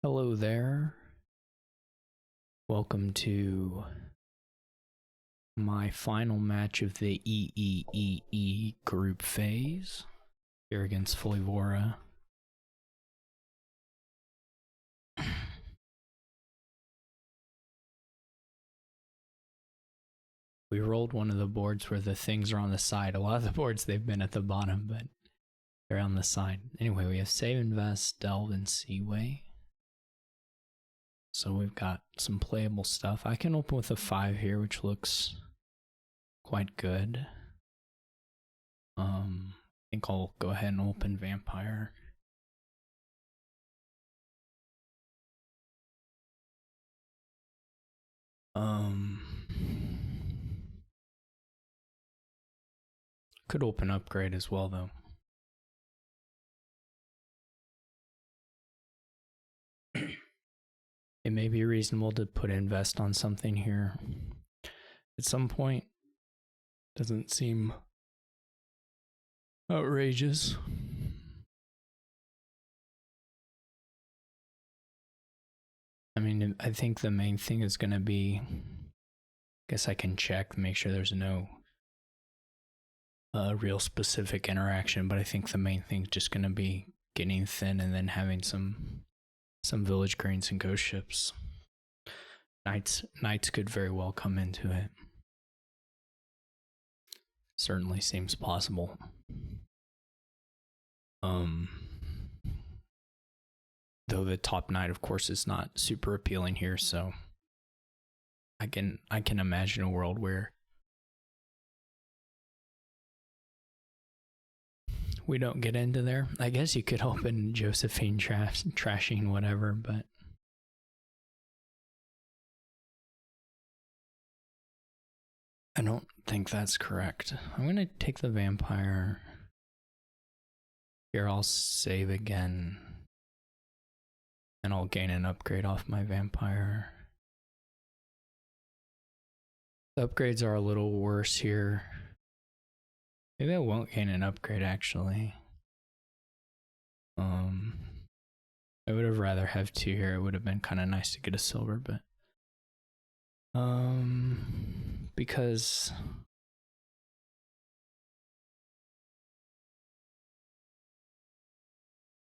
Hello there. Welcome to my final match of the EEEE group phase here against Folivora. We rolled one of the boards where the things are on the side. A lot of the boards, they've been at the bottom, but they're on the side. Anyway, we have Save, Invest, Delve, and Seaway. So we've got some playable stuff. I can open with a 5 here, which looks quite good. I think I'll go ahead and open Vampire. Could open Upgrade as well, though. It may be reasonable to put Invest on something here at some point. Doesn't seem outrageous. I mean, I think the main thing is going to be, I guess I can check, make sure there's no real specific interaction, but I think the main thing is just going to be getting thin and then having some village greens and ghost ships. Knights could very well come into it. Certainly seems possible. Though the top knight, of course, is not super appealing here, so I can imagine a world where we don't get into there. I guess you could open Josephine trashing whatever, but I don't think that's correct. I'm gonna take the Vampire. Here I'll save again. And I'll gain an upgrade off my Vampire. The upgrades are a little worse here. Maybe I won't gain an upgrade actually. I would have rather have 2 here. It would have been kind of nice to get a silver, but because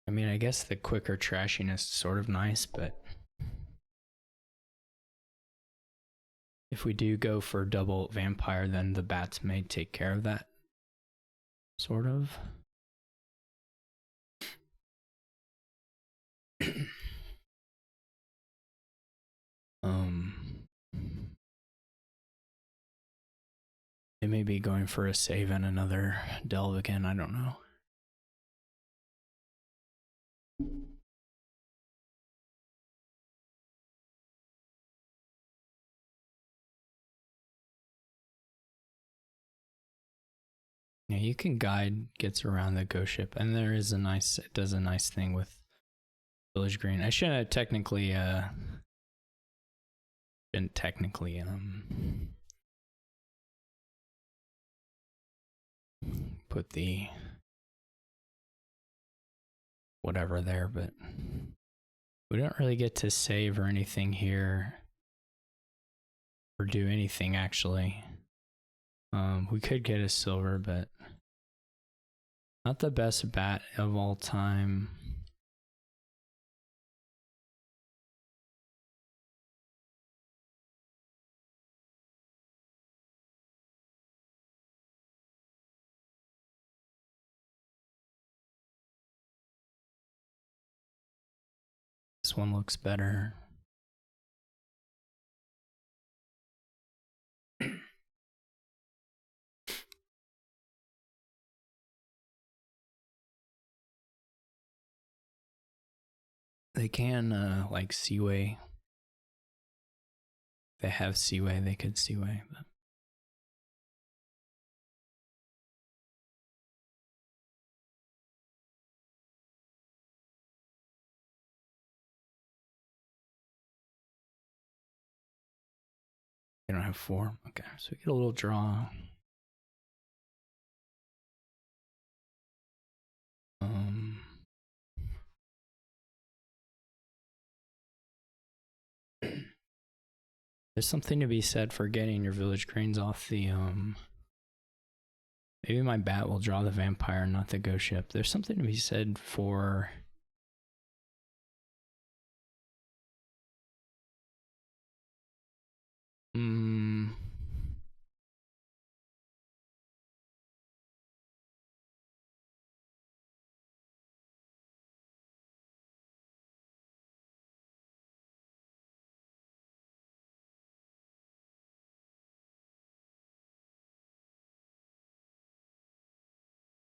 I mean, I guess the quicker trashing is sort of nice, but if we do go for double Vampire, then the bats may take care of that. Sort of. They may be going for a save and another delve again, I don't know. Yeah, you can guide, gets around the ghost ship, and there is it does a nice thing with village green. I shouldn't have technically put the whatever there, but we don't really get to save or anything here or do anything actually. We could get a silver, but not the best bat of all time. This one looks better. They can like Seaway. They have Seaway, they could Seaway, but they don't have 4. Okay, so we get a little draw. There's something to be said for getting your village grains off the maybe my bat will draw the vampire, not the ghost ship. There's something to be said for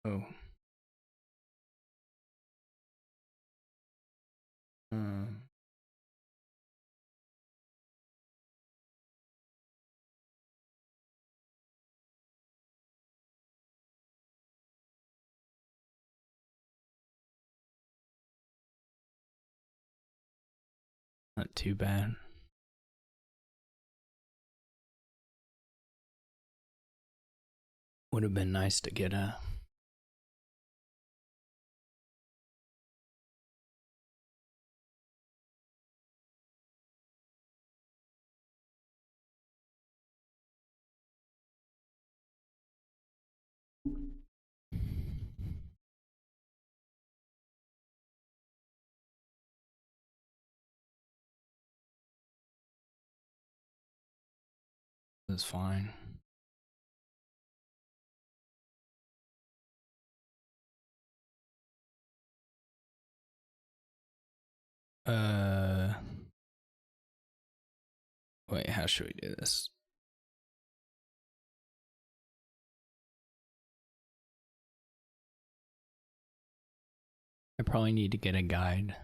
oh. Not too bad. Would have been nice to get a It's fine. Wait, how should we do this? I probably need to get a guide.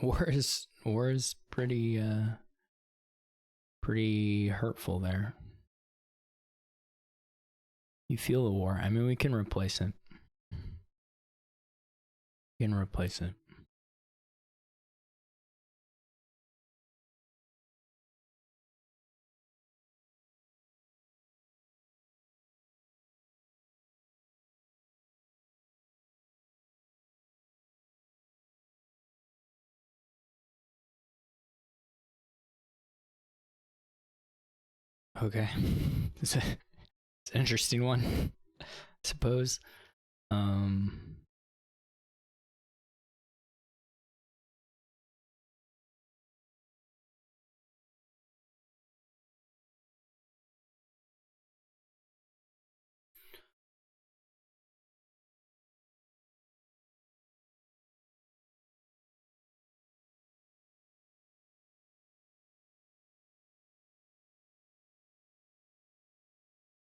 War is pretty pretty hurtful there. You feel the war. I mean, we can replace it. We can replace it. Okay. It's an interesting one, I suppose.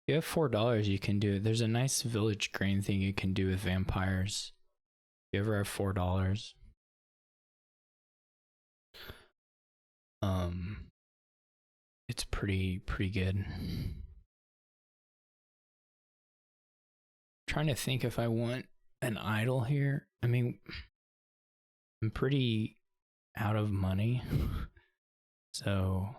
You have $4, you can do it. There's a nice village grain thing you can do with vampires. If you ever have $4. It's pretty good. I'm trying to think if I want an idol here. I mean, I'm pretty out of money. So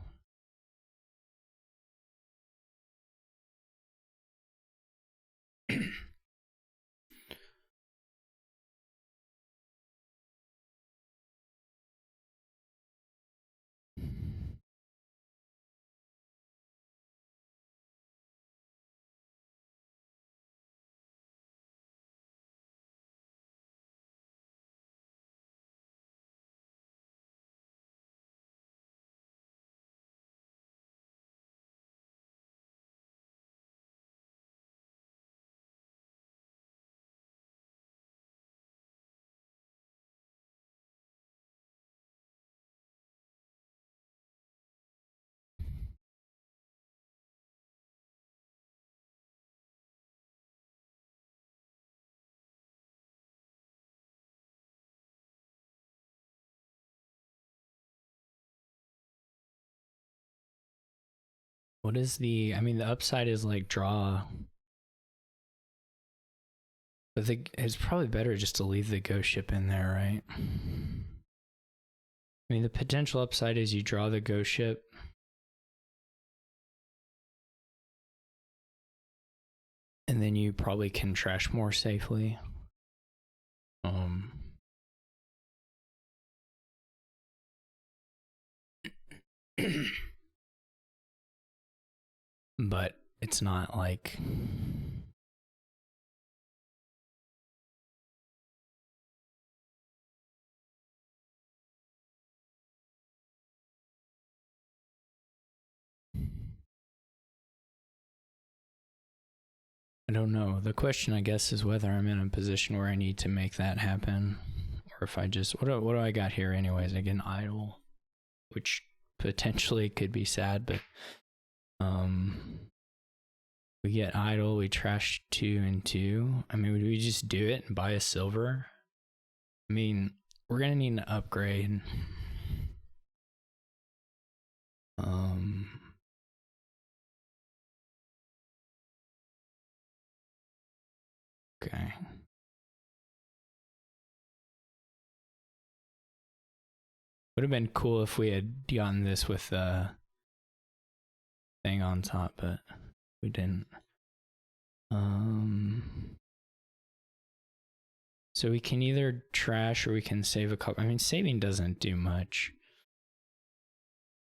what is the, I mean, the upside is like draw But it's probably better just to leave the ghost ship in there, right? I mean, the potential upside is you draw the ghost ship. And then you probably can trash more safely. But it's not like... I don't know. The question, I guess, is whether I'm in a position where I need to make that happen, or if I just... What do I got here anyways? I get an idle, which potentially could be sad, but we get idle, we trash 2 and 2. I mean, would we just do it and buy a silver? I mean, we're gonna need an upgrade. Okay. Would have been cool if we had gotten this with a thing on top, but we didn't. So we can either trash or we can save a couple. I mean, saving doesn't do much,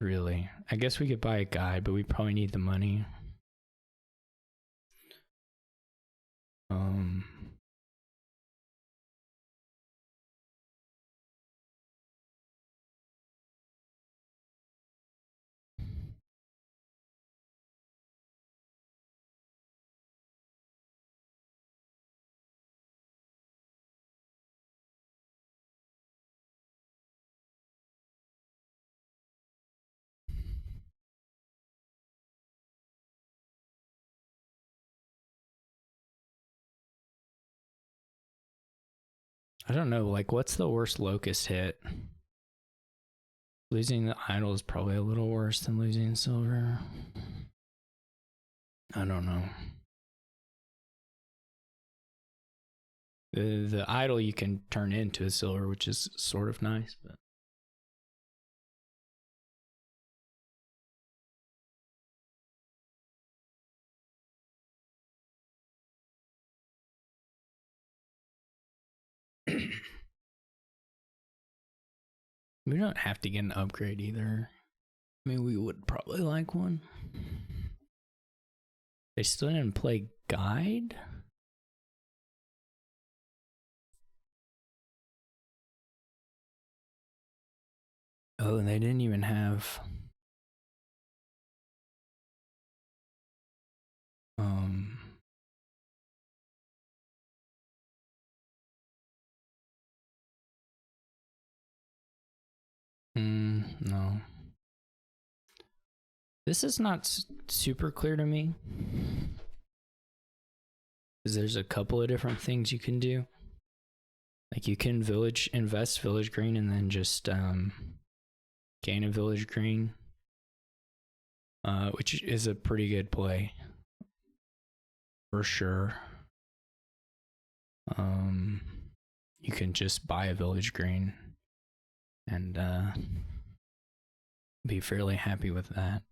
really. I guess we could buy a guide, but we probably need the money. I don't know, like, what's the worst locust hit? Losing the idol is probably a little worse than losing silver. I don't know. The idol you can turn into a silver, which is sort of nice, but... We don't have to get an upgrade either. I mean, we would probably like one. They still didn't play guide? Oh, and they didn't even have... No. This is not super clear to me. Because there's a couple of different things you can do. Like you can invest village green and then just gain a village green. Which is a pretty good play. For sure. You can just buy a village green and be fairly happy with that.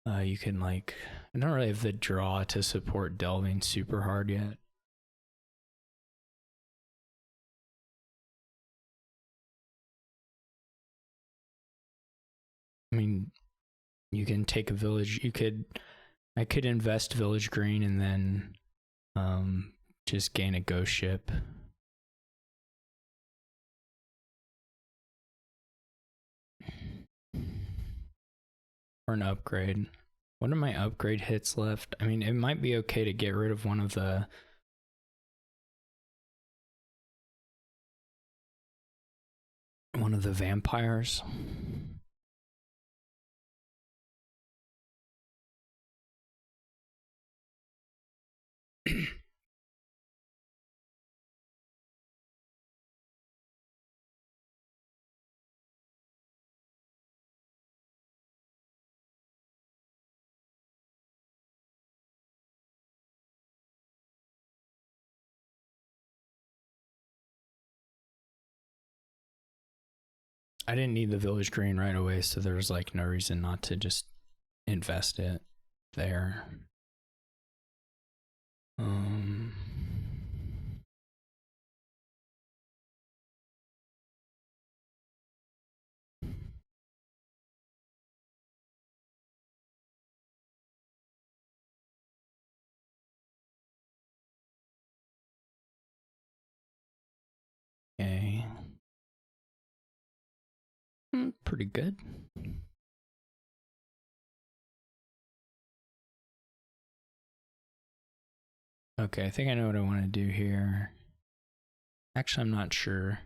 You can, like, I don't really have the draw to support delving super hard yet. I mean, you can take a village, I could invest village green and then just gain a ghost ship. Or an upgrade. What are my upgrade hits left? I mean, it might be okay to get rid of one of the vampires. I didn't need the village green right away, so there was like no reason not to just invest it there. Okay. Pretty good. Okay, I think I know what I want to do here. Actually, I'm not sure.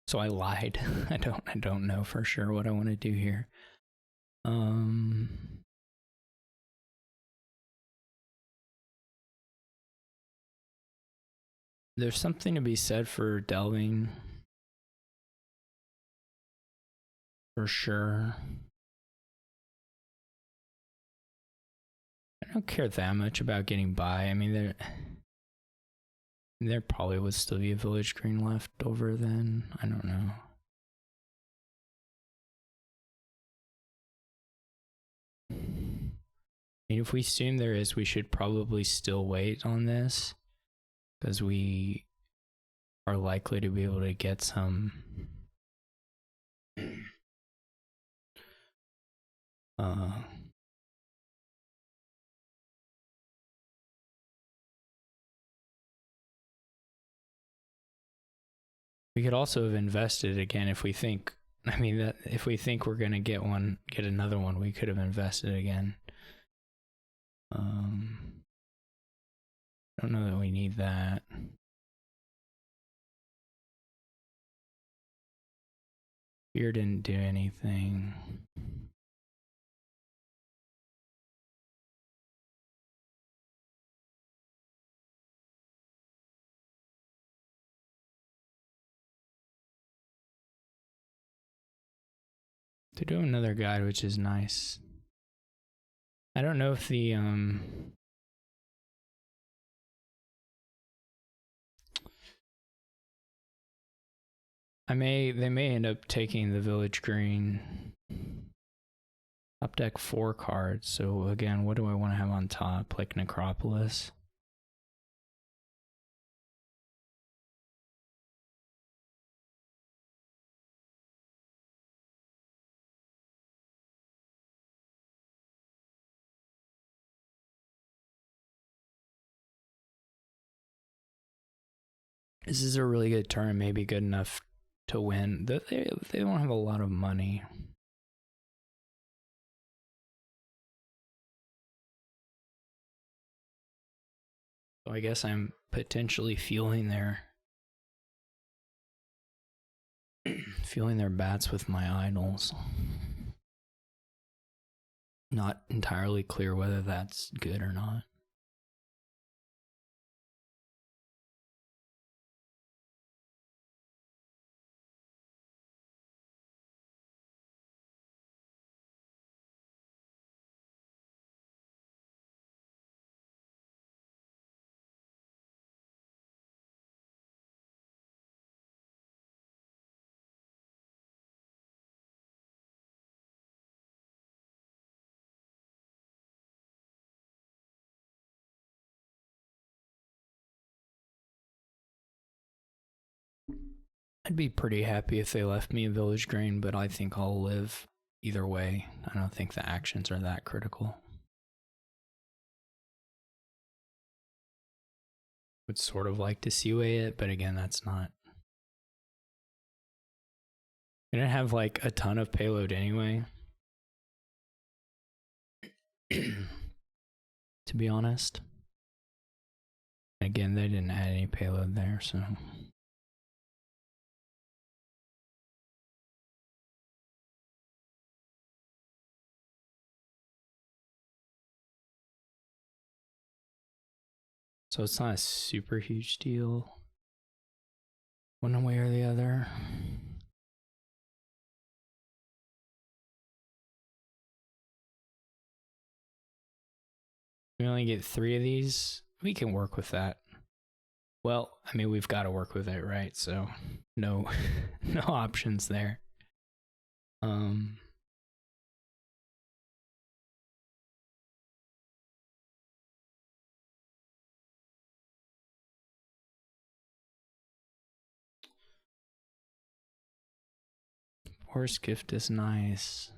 So I lied. I don't know for sure what I want to do here. There's something to be said for delving. For sure. I don't care that much about getting by. I mean, there probably would still be a village green left over then. I don't know. I mean, if we assume there is, we should probably still wait on this because we are likely to be able to get some we could also have invested again if we think, I mean, that if we think we're going to get another one, we could have invested again. I don't know that we need that. Fear didn't do anything. To do another guide, which is nice. I don't know if the they may end up taking the village green. Top deck 4 cards. So again, what do I want to have on top? Like Necropolis. This is a really good turn, maybe good enough to win. They don't have a lot of money. So I guess I'm potentially fueling their bats with my idols. Not entirely clear whether that's good or not. I'd be pretty happy if they left me a village green, but I think I'll live either way. I don't think the actions are that critical. Would sort of like to seaway it, but again, that's not. I didn't have like a ton of payload anyway. To be honest. Again, they didn't add any payload there, so. So it's not a super huge deal. one way or the other. We only get 3 of these. We can work with that. Well, I mean, we've got to work with it, right? So no no options there. Force gift is nice.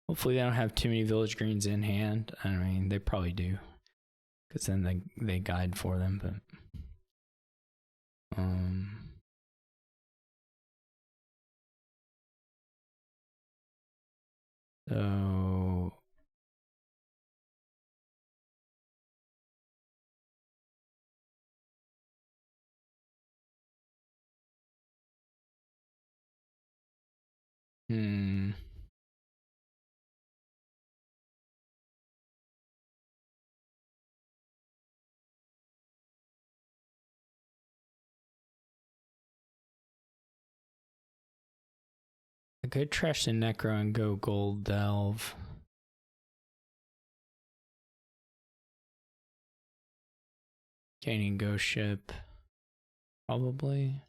Hopefully they don't have too many village greens in hand. I mean, they probably do, because then they guide for them. But so I could trash the Necro and go Gold Delve. Gaining Ghost Ship. Probably.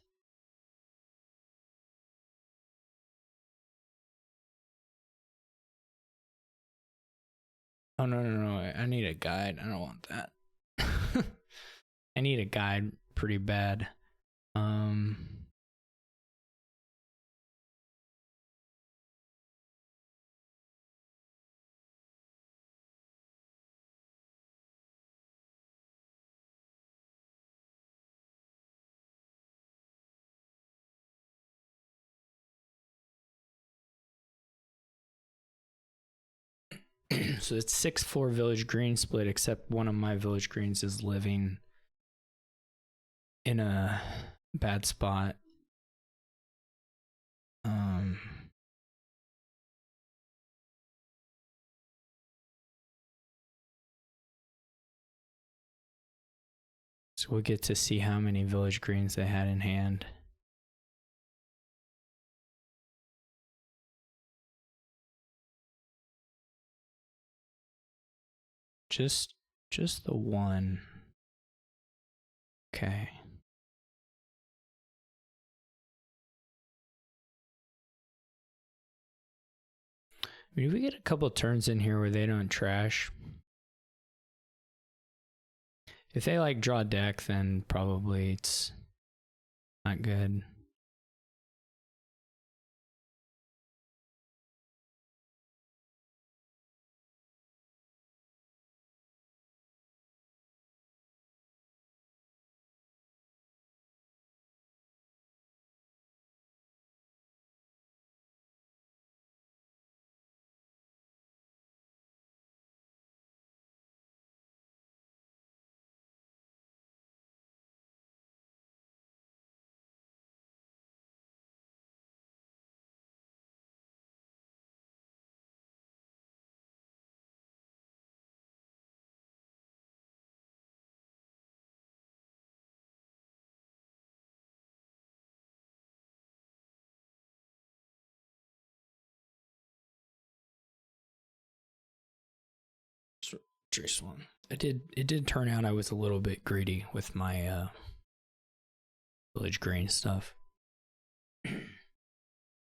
Oh, no. I need a guide. I don't want that. I need a guide pretty bad. So it's 6-4 village green split, except one of my village greens is living in a bad spot. So we'll get to see how many village greens they had in hand. Just the one. Okay. I mean, if we get a couple turns in here where they don't trash, if they like draw deck, then probably it's not good. Just one. It did turn out I was a little bit greedy with my village green stuff,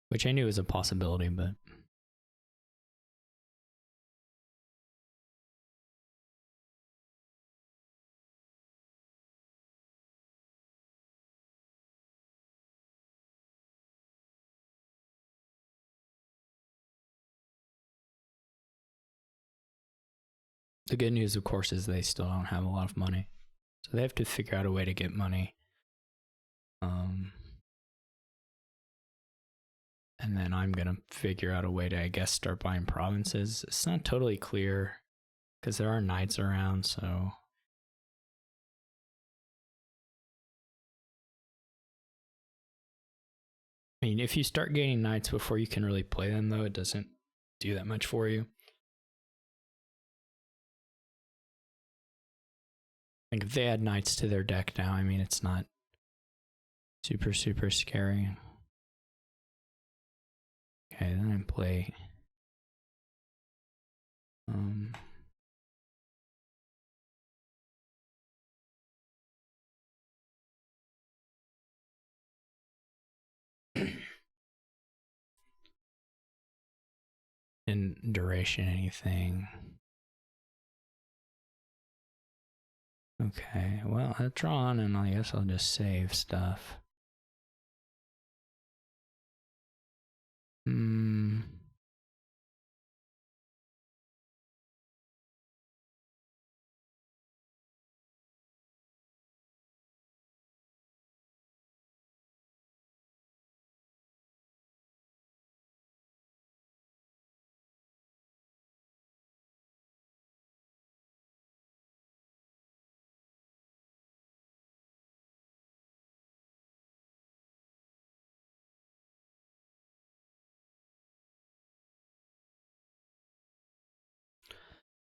which I knew was a possibility, but the good news, of course, is they still don't have a lot of money, so they have to figure out a way to get money. And then I'm gonna figure out a way to, I guess, start buying provinces. It's not totally clear because there are knights around, so I mean, if you start gaining knights before you can really play them, though, it doesn't do that much for you. Like, if they add knights to their deck now, I mean, it's not super, super scary. Okay, then I play... in duration, anything. Okay, well, I've drawn, and I guess I'll just save stuff.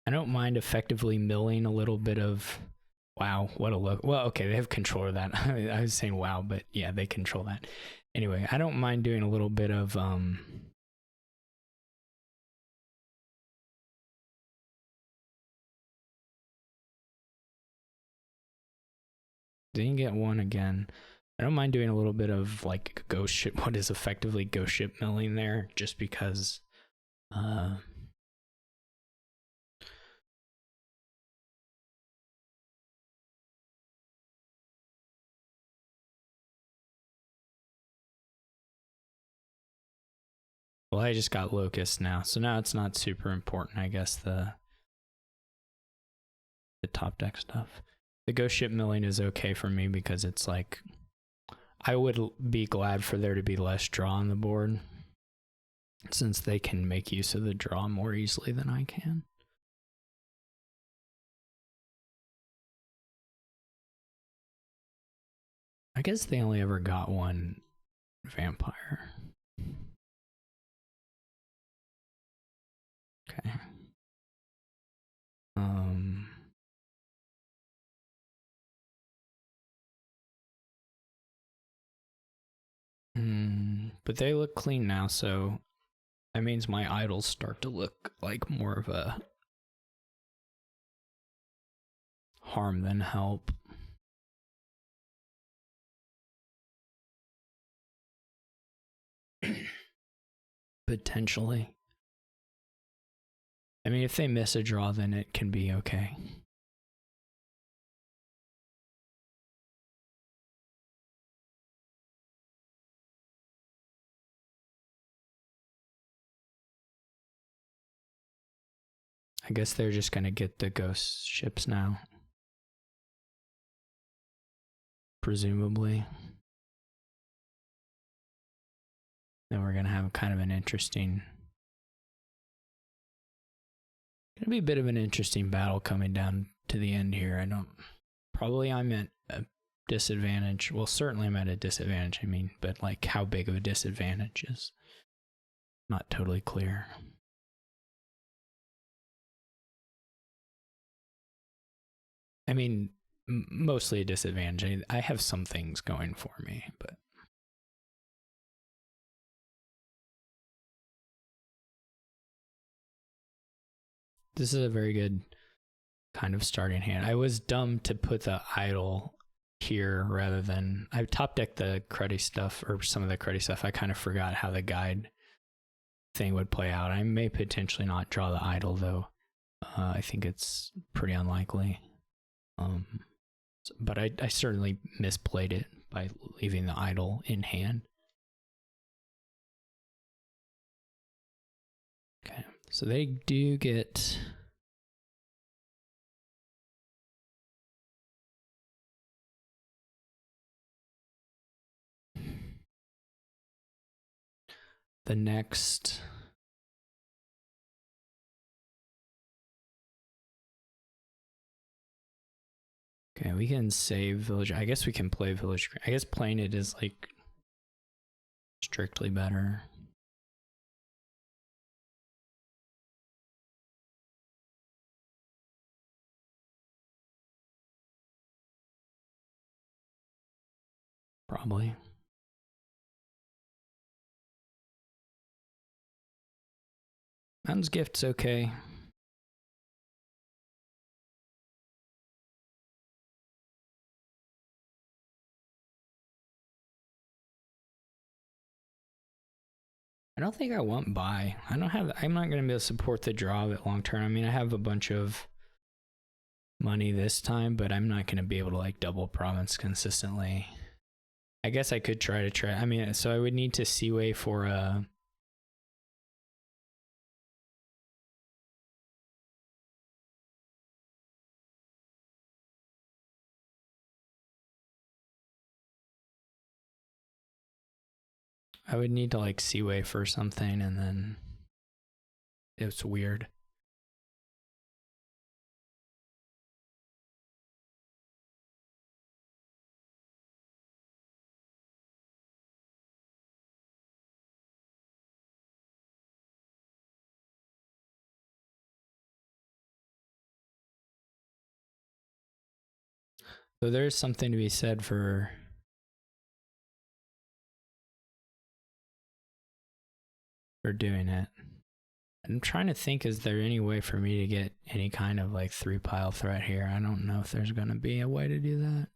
I don't mind effectively milling a little bit of... Wow, what a look. Well, okay, they have control of that. I was saying wow, but yeah, they control that. Anyway, I don't mind doing a little bit of... Didn't get one again. I don't mind doing a little bit of like ghost ship, what is effectively ghost ship milling there, just because well, I just got locust now, so now it's not super important, I guess, the top deck stuff. The ghost ship milling is okay for me because it's like, I would be glad for there to be less draw on the board, since they can make use of the draw more easily than I can. I guess they only ever got one vampire. Okay. But they look clean now, so that means my idols start to look like more of a harm than help. Potentially. I mean, if they miss a draw, then it can be okay. I guess they're just gonna get the ghost ships now. Presumably. Then we're gonna have kind of an interesting... Gonna be a bit of an interesting battle coming down to the end here. Probably I'm at a disadvantage. Well, certainly I'm at a disadvantage, I mean, but like how big of a disadvantage is not totally clear. I mean, mostly a disadvantage. I have some things going for me, but... This is a very good kind of starting hand. I was dumb to put the idol here rather than... I top decked the cruddy stuff, or some of the cruddy stuff. I kind of forgot how the guide thing would play out. I may potentially not draw the idol, though. I think it's pretty unlikely. But I certainly misplayed it by leaving the idol in hand. Okay, so they do get... the next... Okay, we can save village. I guess we can play village. I guess playing it is like strictly better. Probably. Mountain's Gift's okay. I don't think I want buy. I'm not going to be able to support the draw of it long term. I mean, I have a bunch of money this time, but I'm not going to be able to like double province consistently. I guess I could try. I mean, so I would need to Seaway for a. I would need to like Seaway for something, and then it's weird. So there's something to be said for doing it. I'm trying to think, is there any way for me to get any kind of like 3-pile threat here? I don't know if there's going to be a way to do that.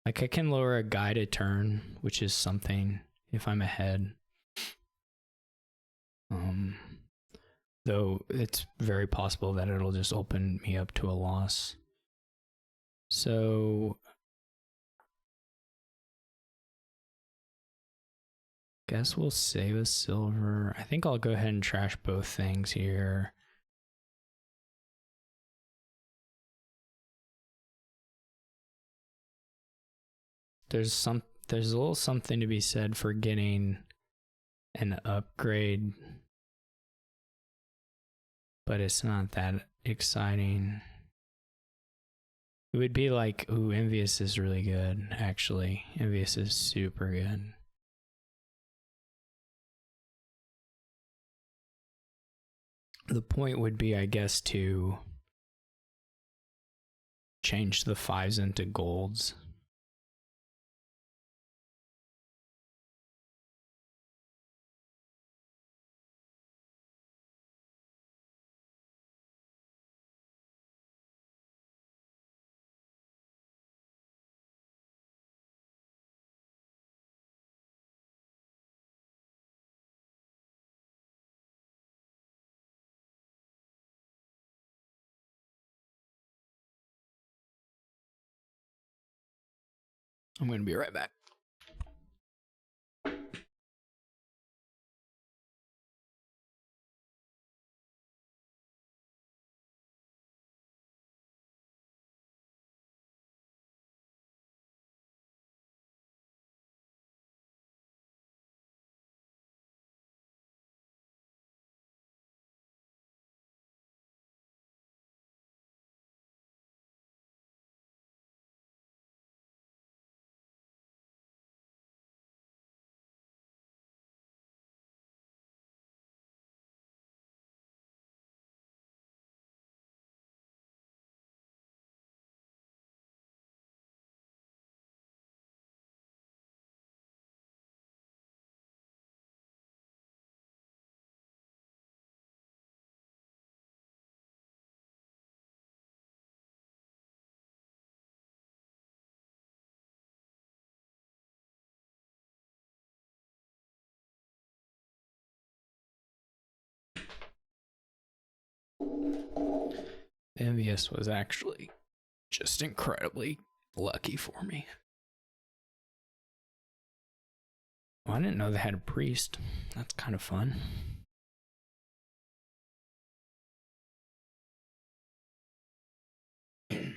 Like I can lower a guided turn, which is something if I'm ahead. Though it's very possible that it'll just open me up to a loss. So guess we'll save a silver. I think I'll go ahead and trash both things here. There's a little something to be said for getting an upgrade, but it's not that exciting. It would be like, ooh, Envious is really good, actually. Envious is super good. The point would be, I guess, to change the 5s into golds. I'm going to be right back. Envious was actually just incredibly lucky for me. Well, I didn't know they had a priest. That's kind of fun. I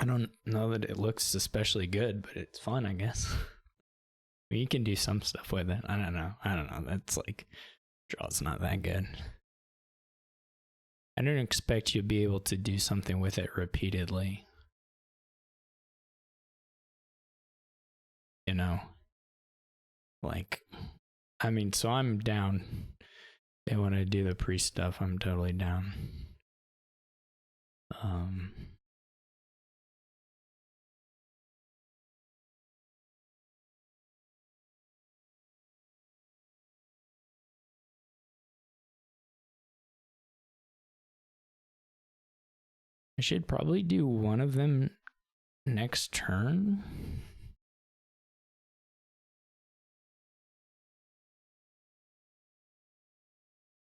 don't know that it looks especially good, but it's fun, I guess. You can do some stuff with it. I don't know. That's like, draw's not that good. I don't expect you to be able to do something with it repeatedly. You know, like, I mean, so I'm down. They want to do the priest stuff. I'm totally down. I should probably do one of them next turn.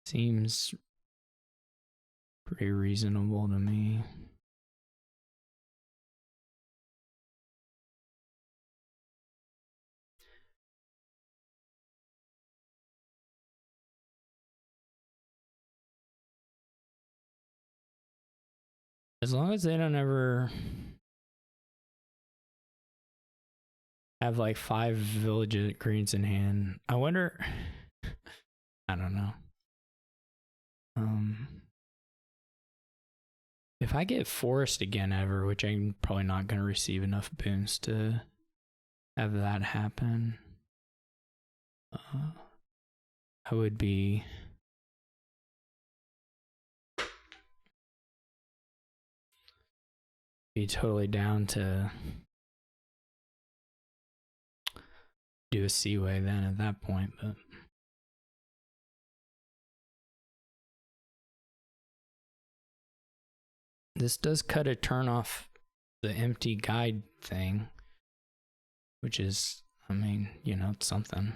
Seems pretty reasonable to me. As long as they don't ever have like 5 village greens in hand. I wonder. I don't know. If I get forest again ever, which I'm probably not going to receive enough boons to have that happen, I would be totally down to do a seaway then at that point, but this does cut a turn off the empty guide thing, which is, I mean, you know, it's something.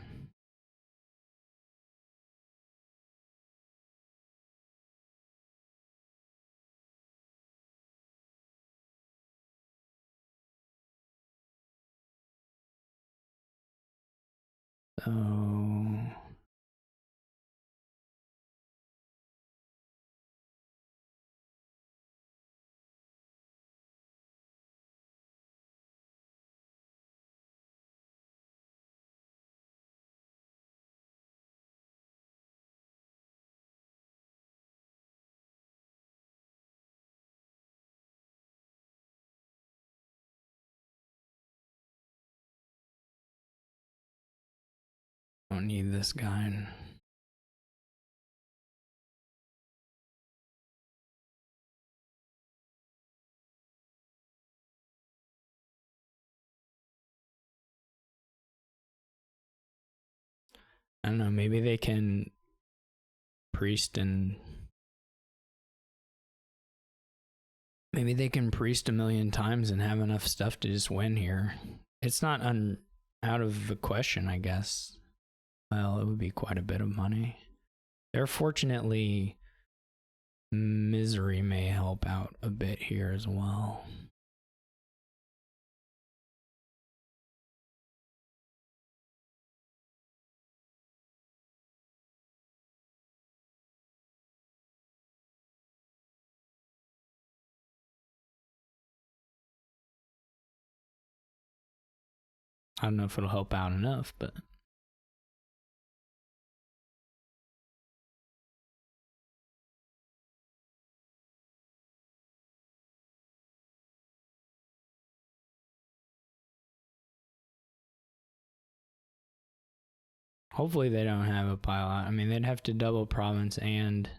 So don't need this guy. I don't know, maybe they can priest and maybe they can priest a million times and have enough stuff to just win here. It's not out of the question, I guess. Well, it would be quite a bit of money. There, fortunately, misery may help out a bit here as well. I don't know if it'll help out enough, but hopefully they don't have a pile out. I mean, they'd have to double province and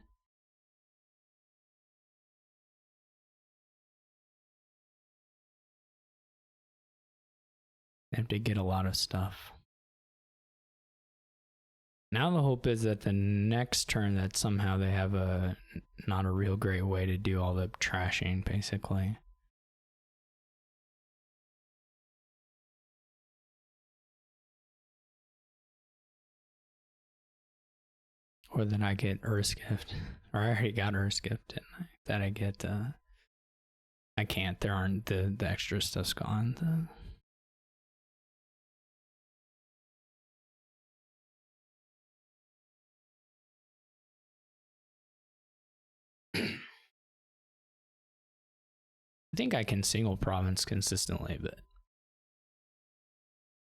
they have to get a lot of stuff. Now the hope is that the next turn that somehow they have a not a real great way to do all the trashing, basically. Or that I get Earth's Gift. Or I already got Earth's Gift, didn't I? That I get, I can't, there aren't, the extra stuff's gone. I think I can single province consistently, but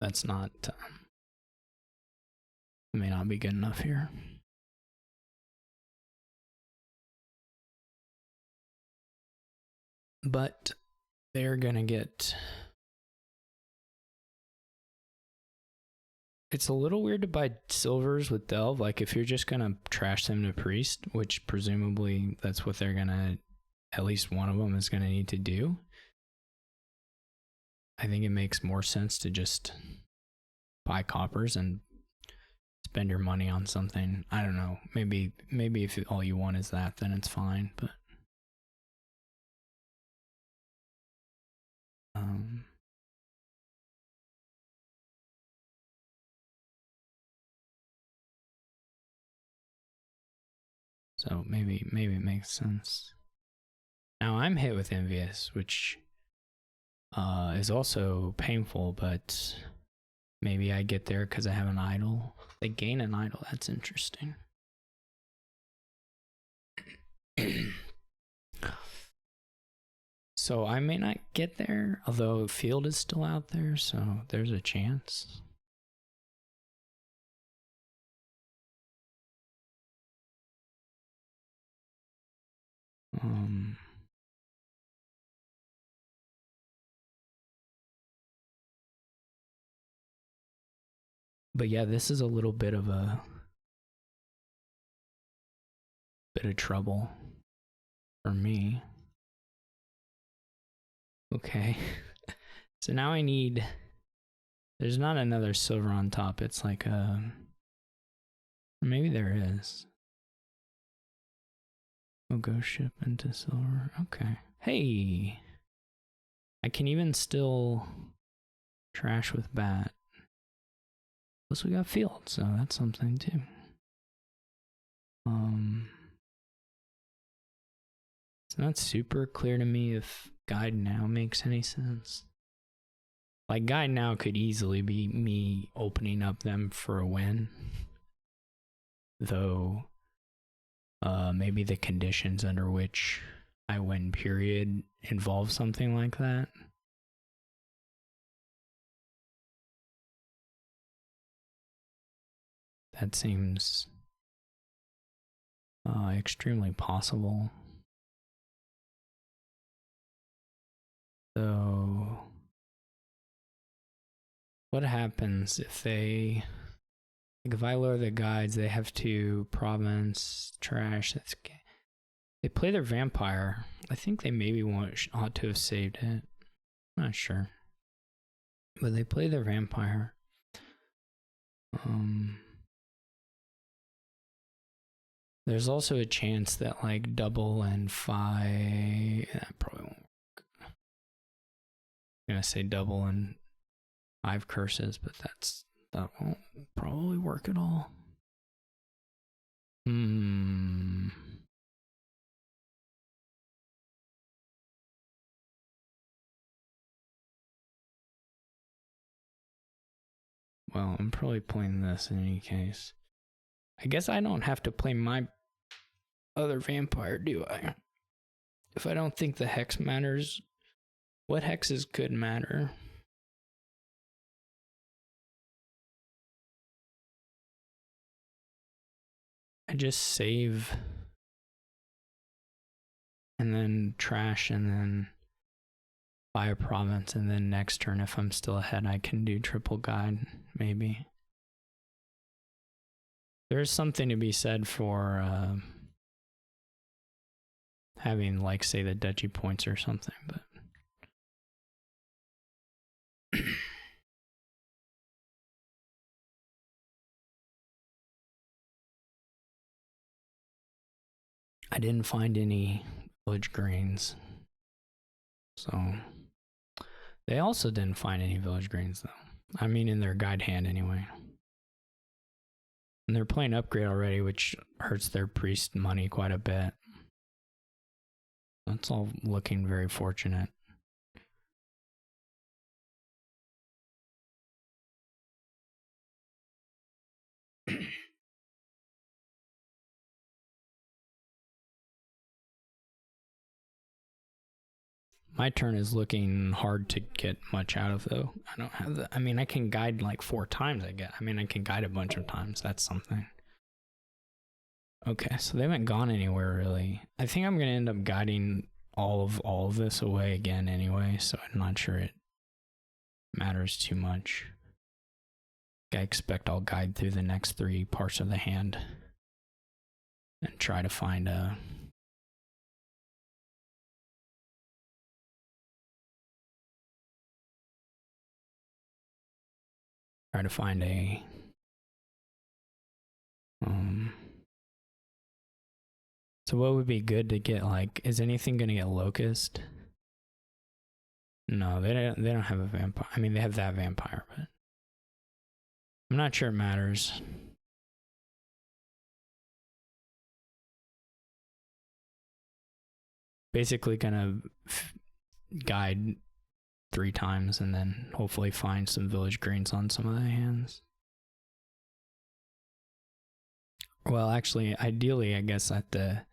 that's not, may not be good enough here. But they're gonna get... It's a little weird to buy silvers with Delve. Like, if you're just gonna trash them to Priest, which presumably that's what they're gonna... At least one of them is gonna need to do. I think it makes more sense to just buy coppers and spend your money on something. I don't know. Maybe if all you want is that, then it's fine. But so maybe it makes sense. Now I'm hit with Envious, which is also painful, but maybe I get there because I have an idol. They gain an idol. That's interesting. So I may not get there, although Field is still out there, so there's a chance. But yeah, this is a little bit of trouble for me. Okay. So now I need... There's not another silver on top. It's like a... Maybe there is. We'll go ship into silver. Okay. Hey! I can even still trash with bat. Plus we got Field, so that's something too. It's not super clear to me if Guide Now makes any sense. Like, Guide Now could easily be me opening up them for a win. Though, maybe the conditions under which I win period involve something like that. That seems extremely possible. So, what happens if they... Like, if I lower the guides, they have to province, trash. That's... They play their vampire. I think they maybe ought to have saved it. I'm not sure. But they play their vampire. There's also a chance that, like, double and 5... That probably won't work. I'm gonna say double and 5 curses, but that won't probably work at all. Well, I'm probably playing this in any case. I guess I don't have to play my other vampire, do I? If I don't think the hex matters, what hexes could matter? I just save and then trash and then buy a province, and then next turn, if I'm still ahead, I can do triple guide, maybe. There's something to be said for having, like, say, the duchy points or something, but I didn't find any village greens. So they also didn't find any village greens, though. I mean, in their guide hand anyway. And they're playing upgrade already, which hurts their priest money quite a bit. That's all looking very fortunate. My turn is looking hard to get much out of, though. I don't have the... I mean, I can guide like 4 times, I guess. I mean, I can guide a bunch of times. That's something. Okay, so they haven't gone anywhere, really. I think I'm going to end up guiding all of this away again anyway, so I'm not sure it matters too much. I expect I'll guide through the next 3 parts of the hand and try to find a so what would be good to get, like, is anything gonna get locust? No, they don't have a vampire. I mean, they have that vampire, but I'm not sure it matters. Basically gonna guide 3 times and then hopefully find some village greens on some of the hands. Well, actually, ideally, I guess at the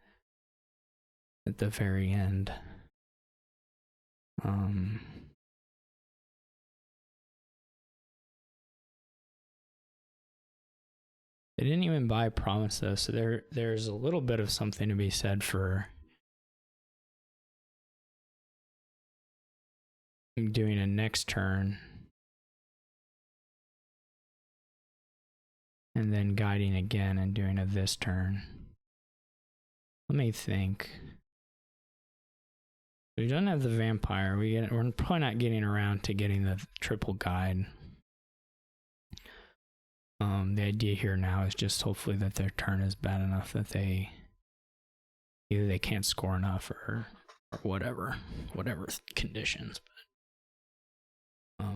very end. They didn't even buy Promise though, so there's a little bit of something to be said for doing a next turn and then guiding again and doing a this turn. Let me think. We don't have the vampire. We're probably not getting around to getting the triple guide. The idea here now is just hopefully that their turn is bad enough that either they can't score enough or whatever conditions. But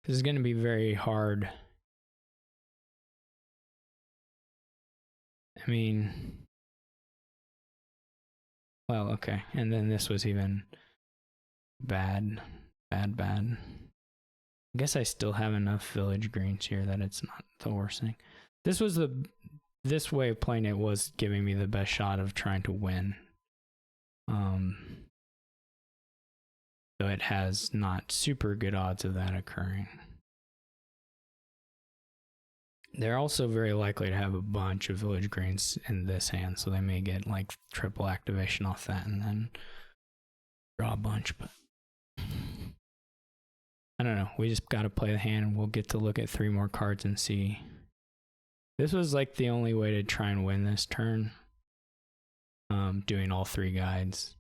this is going to be very hard. I mean, well, okay, and then this was even bad. I guess I still have enough village greens here that it's not the worst thing. This way of playing it was giving me the best shot of trying to win. So it has not super good odds of that occurring. They're also very likely to have a bunch of village greens in this hand, so they may get like triple activation off that and then draw a bunch, but I don't know. We just got to play the hand and we'll get to look at 3 more cards and see. This was like the only way to try and win this turn. Doing all 3 guides.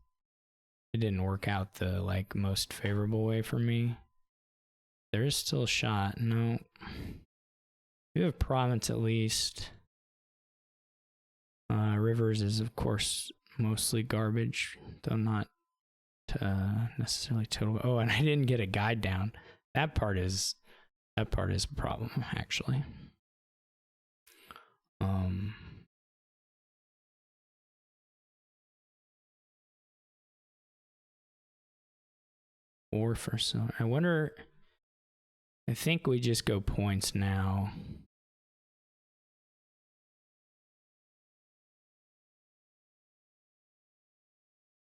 It didn't work out the like most favorable way for me. There is still a shot. No. We have Province at least. Rivers is of course mostly garbage, though not necessarily total. Oh, and I didn't get a guide down. That part is a problem, actually. Or for so, I wonder. I think we just go points now.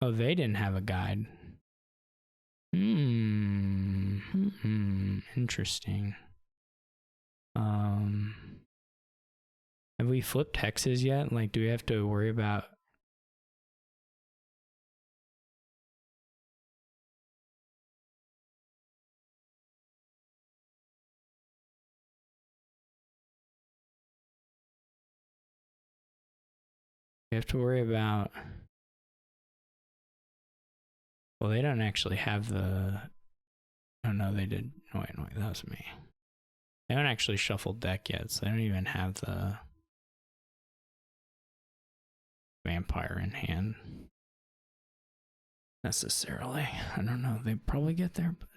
Oh, they didn't have a guide. Interesting. Have we flipped hexes yet? Like, do we have to worry about? We have to worry about. Well, they don't actually have the. Oh no, they did. Oh, wait, that was me. They haven't actually shuffled deck yet, so they don't even have the vampire in hand necessarily. I don't know. They probably get there, but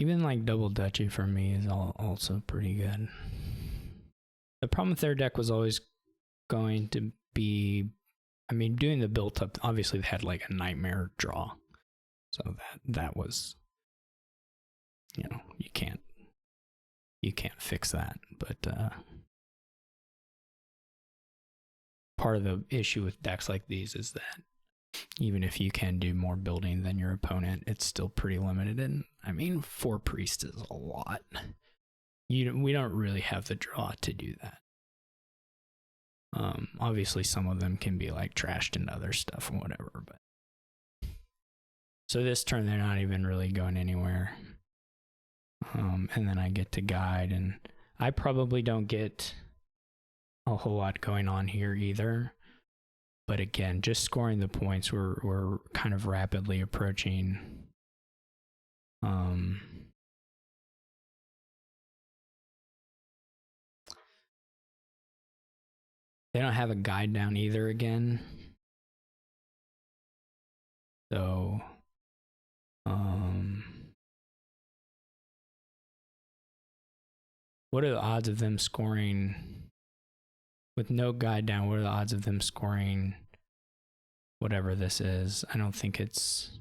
even like double duchy for me is also pretty good. The problem with their deck was always going to be, I mean, doing the built up, obviously they had like a nightmare draw. So that was, you know, you you can't fix that. But part of the issue with decks like these is that even if you can do more building than your opponent, it's still pretty limited. And I mean, 4 priests is a lot. We don't really have the draw to do that. Obviously some of them can be like trashed into other stuff and whatever, but so this turn they're not even really going anywhere. And then I get to guide, and I probably don't get a whole lot going on here either. But again, just scoring the points, we're kind of rapidly approaching they don't have a guide down either again. So what are the odds of them scoring with no guide down? What are the odds of them scoring whatever this is? I don't think it's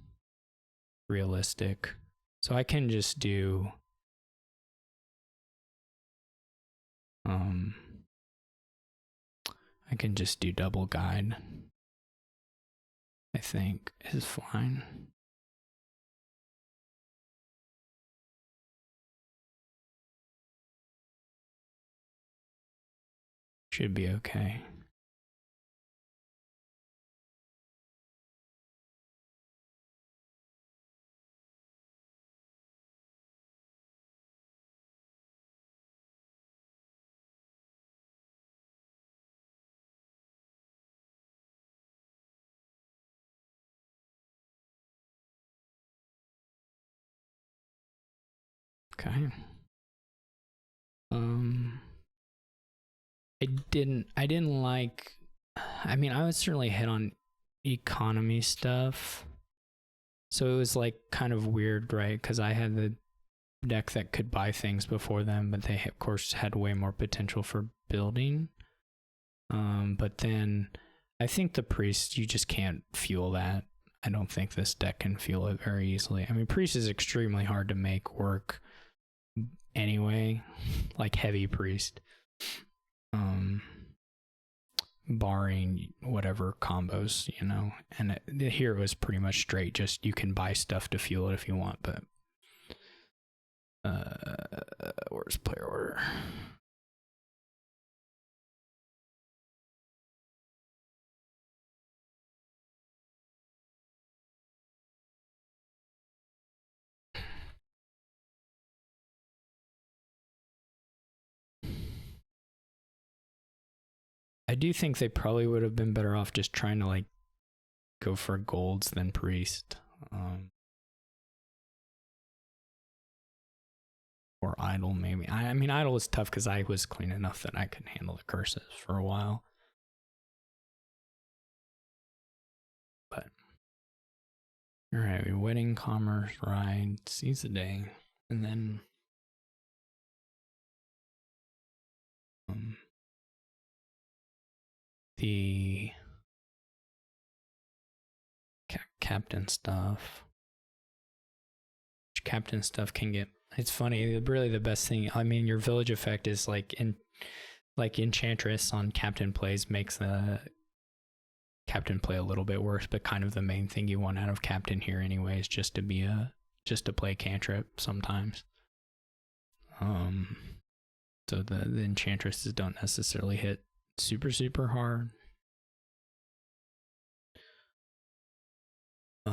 realistic. So I can just do double guide. I think is fine. Should be okay. Okay. I didn't like, I mean, I would certainly hit on economy stuff. So it was like kind of weird, right? Because I had the deck that could buy things before them, but they of course had way more potential for building. But then I think the priest, you just can't fuel that. I don't think this deck can fuel it very easily. I mean, priest is extremely hard to make work anyway, like heavy priest. Barring whatever combos, you know, and here it was pretty much straight, just you can buy stuff to fuel it if you want, but where's player order? I do think they probably would have been better off just trying to like go for golds than priest. Or idol maybe. I mean, idol is tough because I was clean enough that I could handle the curses for a while. But all right, wedding, commerce, ride, seize the day, and then the captain stuff. Captain stuff can get, it's funny, really the best thing, I mean, your village effect is like Enchantress on captain plays makes the captain play a little bit worse, but kind of the main thing you want out of captain here anyway is just to play cantrip sometimes. So the enchantresses don't necessarily hit super hard. I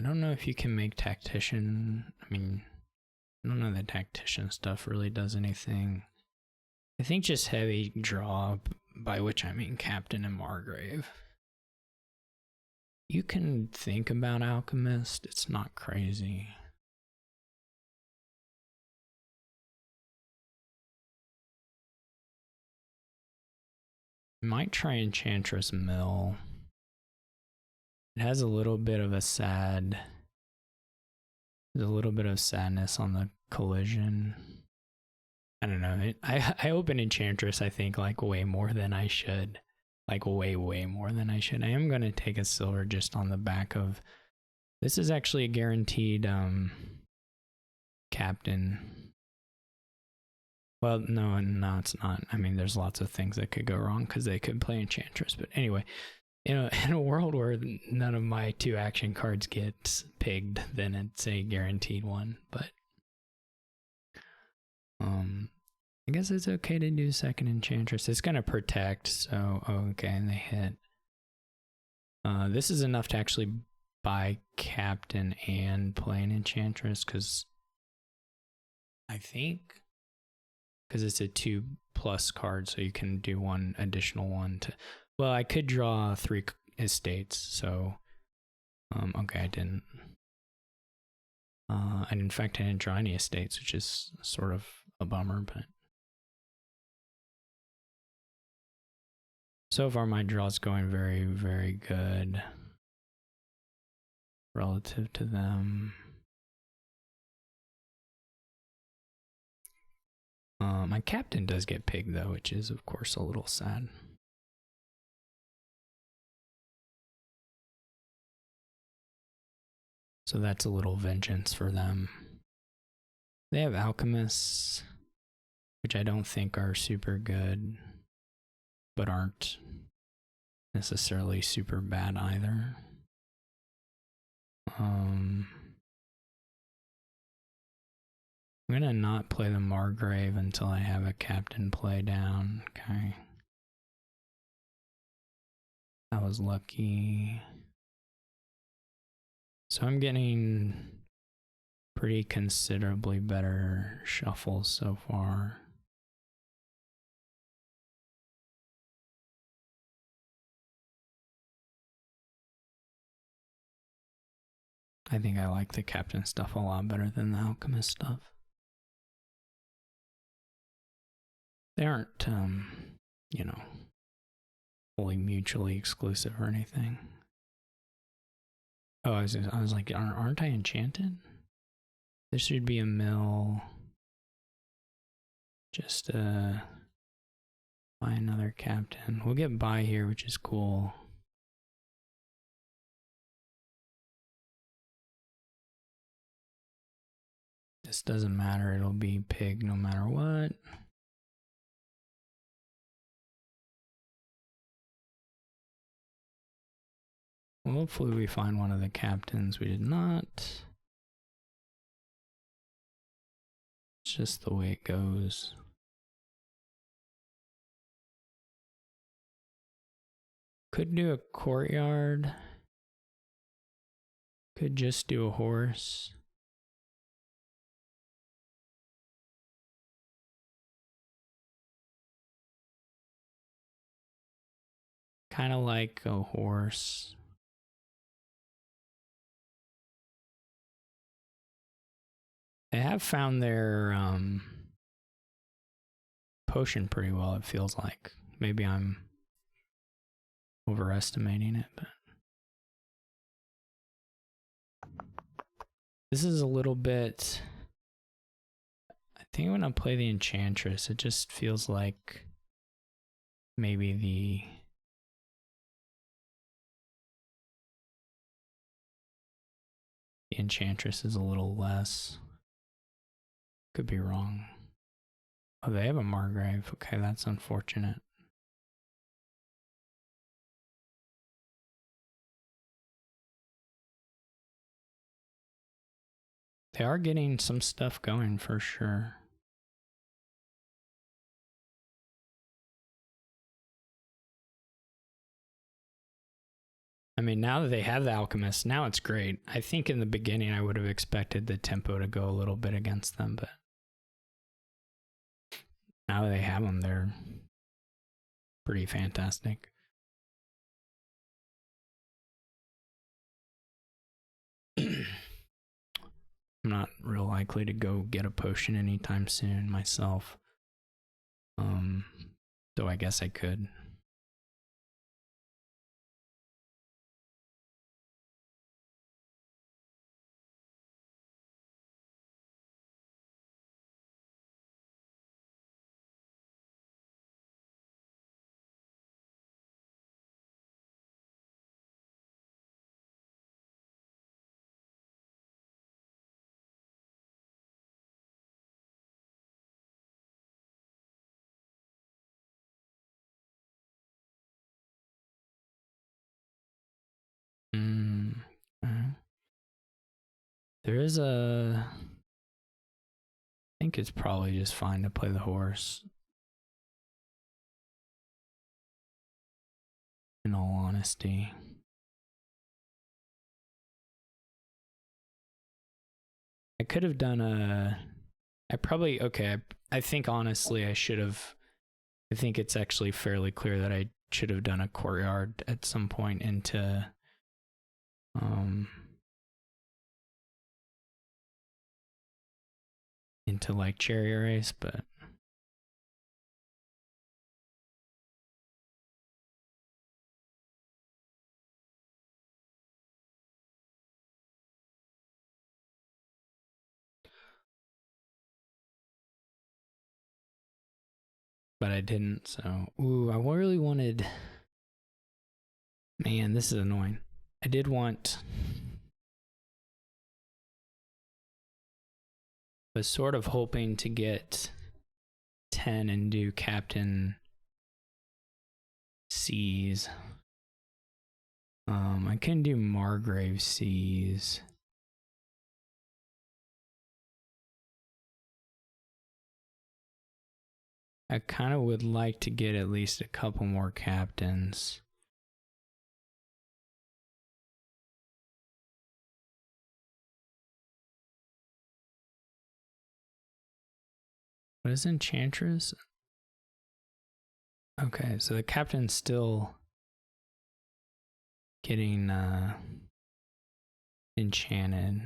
don't know if you can make tactician. I mean, I don't know that tactician stuff really does anything. I think just heavy draw, by which I mean captain and Margrave. You can think about alchemist. It's not crazy. Might try Enchantress Mill. It has a little bit of a sad, there's a little bit of sadness on the collision. I don't know. I open Enchantress, I think, like way more than I should. Like way more than I should. I am going to take a silver just on the back of, this is actually a guaranteed captain. Well, no, it's not. I mean, there's lots of things that could go wrong because they could play Enchantress. But anyway, in a world where none of my 2 action cards get pigged, then it's a guaranteed one. But I guess it's okay to do second Enchantress. It's gonna protect, so okay, and they hit. This is enough to actually buy captain and play an Enchantress, because I think it's a 2+ card, so you can do one additional one to. Well, I could draw 3 estates, so okay, I didn't. And in fact, I didn't draw any estates, which is sort of a bummer, but so far my draw's going very, very good relative to them. My captain does get pigged though, which is of course a little sad. So that's a little vengeance for them. They have alchemists, which I don't think are super good, but aren't necessarily super bad either. I'm gonna not play the Margrave until I have a captain play down. Okay. That was lucky. So I'm getting pretty considerably better shuffles so far. I think I like the captain stuff a lot better than the alchemist stuff. They aren't, you know, fully mutually exclusive or anything. Oh, I was like, aren't I enchanted? This should be a mill. Just buy another captain. We'll get by here, which is cool. This doesn't matter, it'll be pig no matter what. Well, hopefully we find one of the captains. We did not. It's just the way it goes. Could do a courtyard. Could just do a horse. Kind of like a horse. They have found their potion pretty well, it feels like. Maybe I'm overestimating it, but this is a little bit. I think when I play the Enchantress, it just feels like maybe the Enchantress is a little less. Could be wrong. Oh, they have a Margrave. Okay, that's unfortunate. They are getting some stuff going for sure. I mean, now that they have the Alchemist, now it's great. I think in the beginning I would have expected the tempo to go a little bit against them, but now that they have them, they're pretty fantastic. I'm not real likely to go get a potion anytime soon myself. Though I guess I could. There is a... I think it's probably just fine to play the horse. In all honesty. I could have done a... I think honestly I should have... I think it's actually fairly clear that I should have done a courtyard at some point into like cherry race, but I didn't, so ooh, I really wanted, man, this is annoying. I did want, was sort of hoping to get 10 and do Captain C's. I can do Margrave C's. I kind of would like to get at least a couple more captains. What is Enchantress? Okay, so the captain's still getting enchanted.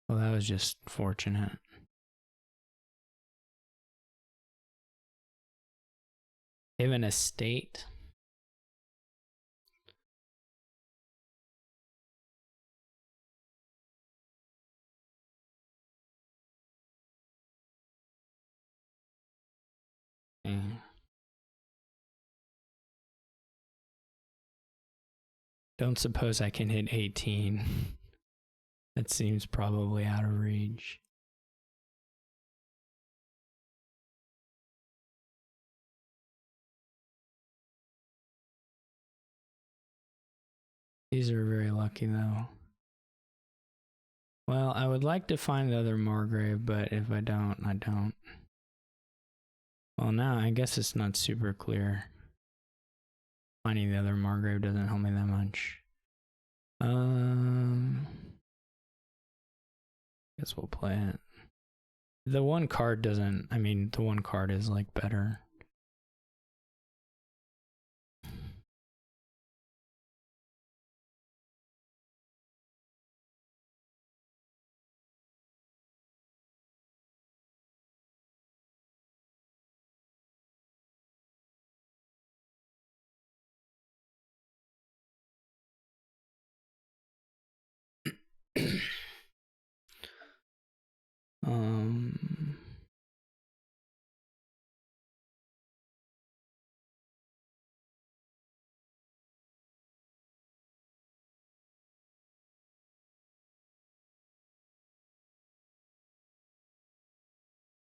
Well, that was just fortunate. They have an estate. Don't suppose I can hit 18. That seems probably out of reach. These are very lucky though. Well, I would like to find the other Margrave, but if I don't, I don't. Well, now I guess it's not super clear. Finding the other Margrave doesn't help me that much. Guess we'll play it. The one card doesn't, I mean, the one card is like better.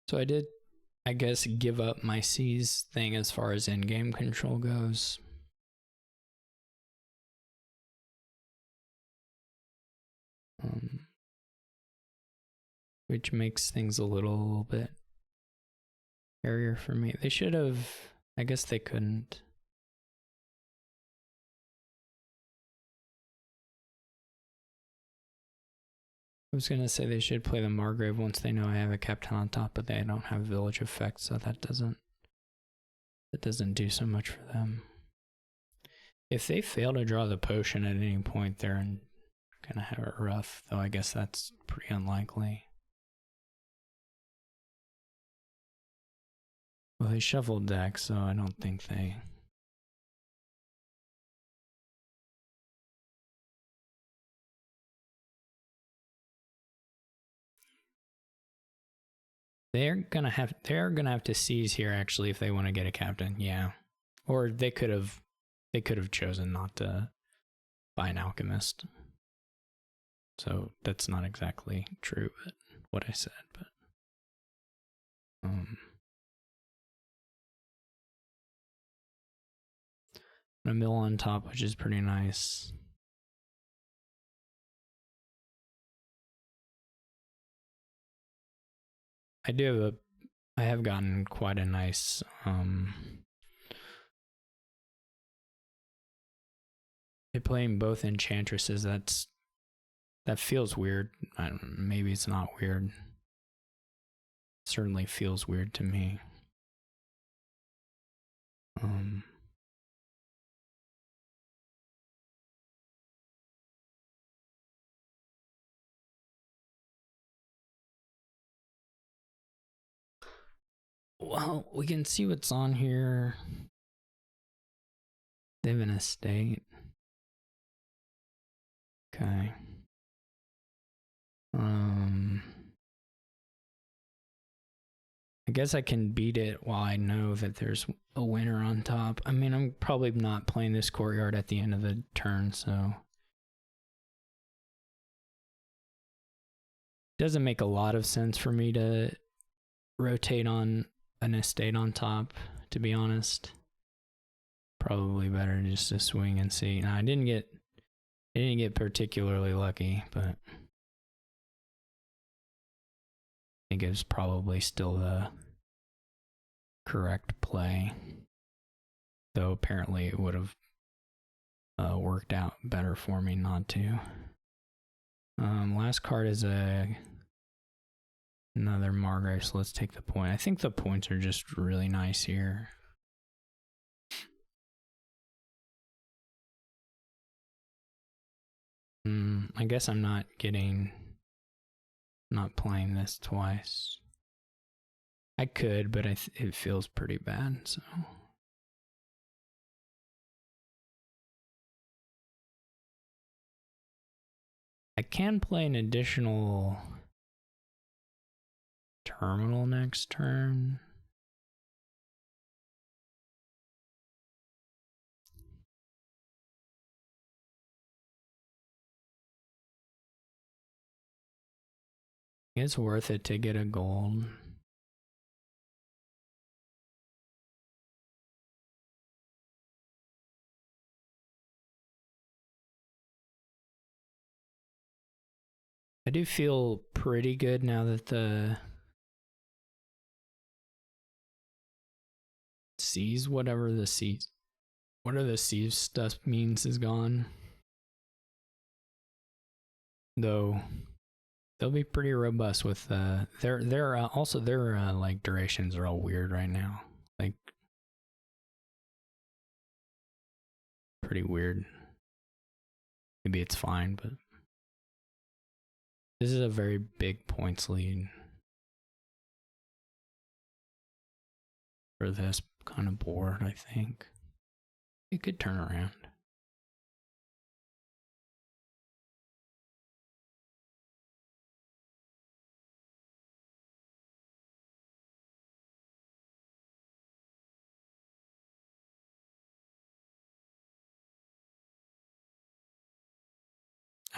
So I did, I guess, give up my C's thing as far as in-game control goes. Which makes things a little bit scarier for me. They should have, I guess they couldn't. I was gonna say they should play the Margrave once they know I have a captain on top, but they don't have village effect, so that doesn't do so much for them. If they fail to draw the potion at any point, they're gonna have it rough, though I guess that's pretty unlikely. Well, they shuffled deck, so I don't think they... They're gonna have to seize here actually if they want to get a captain, yeah. Or they could have chosen not to buy an alchemist. So that's not exactly true, but what I said, but A mill on top, which is pretty nice. I have gotten quite a nice playing both enchantresses. That feels weird. Maybe it's not weird. Certainly feels weird to me. Well, we can see what's on here. They have an estate. Okay. I guess I can beat it while I know that there's a winner on top. I mean, I'm probably not playing this courtyard at the end of the turn, so it doesn't make a lot of sense for me to rotate on an estate on top, to be honest. Probably better just to swing and see. Now, I didn't get particularly lucky, but I think it was probably still the correct play. Though apparently it would have worked out better for me not to. Last card is another Margrave, so let's take the point. I think the points are just really nice here. I guess I'm not playing this twice. I could, but it feels pretty bad, so. I can play an additional terminal next turn. It's worth it to get a gold. I do feel pretty good now that the C's, whatever the C's stuff means is gone. Though they'll be pretty robust with their like durations are all weird right now. Like pretty weird. Maybe it's fine, but this is a very big points lead for this kind of board, I think. It could turn around.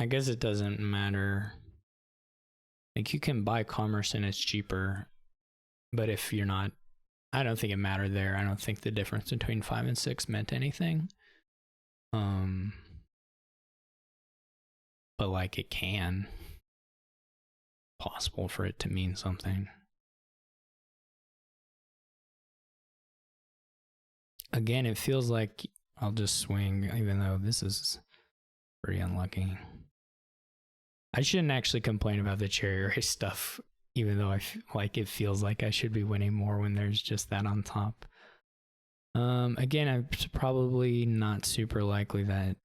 I guess it doesn't matter. Like you can buy commerce and it's cheaper, but if you're not, I don't think it mattered there. I don't think the difference between 5 and 6 meant anything. But like it can. Possible for it to mean something. Again, it feels like I'll just swing, even though this is pretty unlucky. I shouldn't actually complain about the cherry race stuff, even though it feels like I should be winning more when there's just that on top. Again, it's probably not super likely that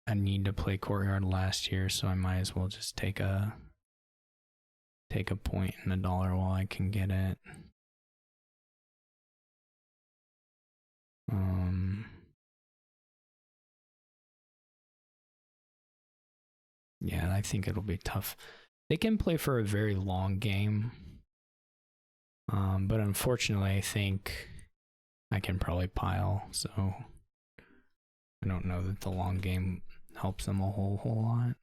I need to play courtyard last year, so I might as well just take a point in $1 while I can get it. Yeah, I think it'll be tough. They can play for a very long game. But unfortunately, I think I can probably pile, so I don't know that the long game helps them a whole lot.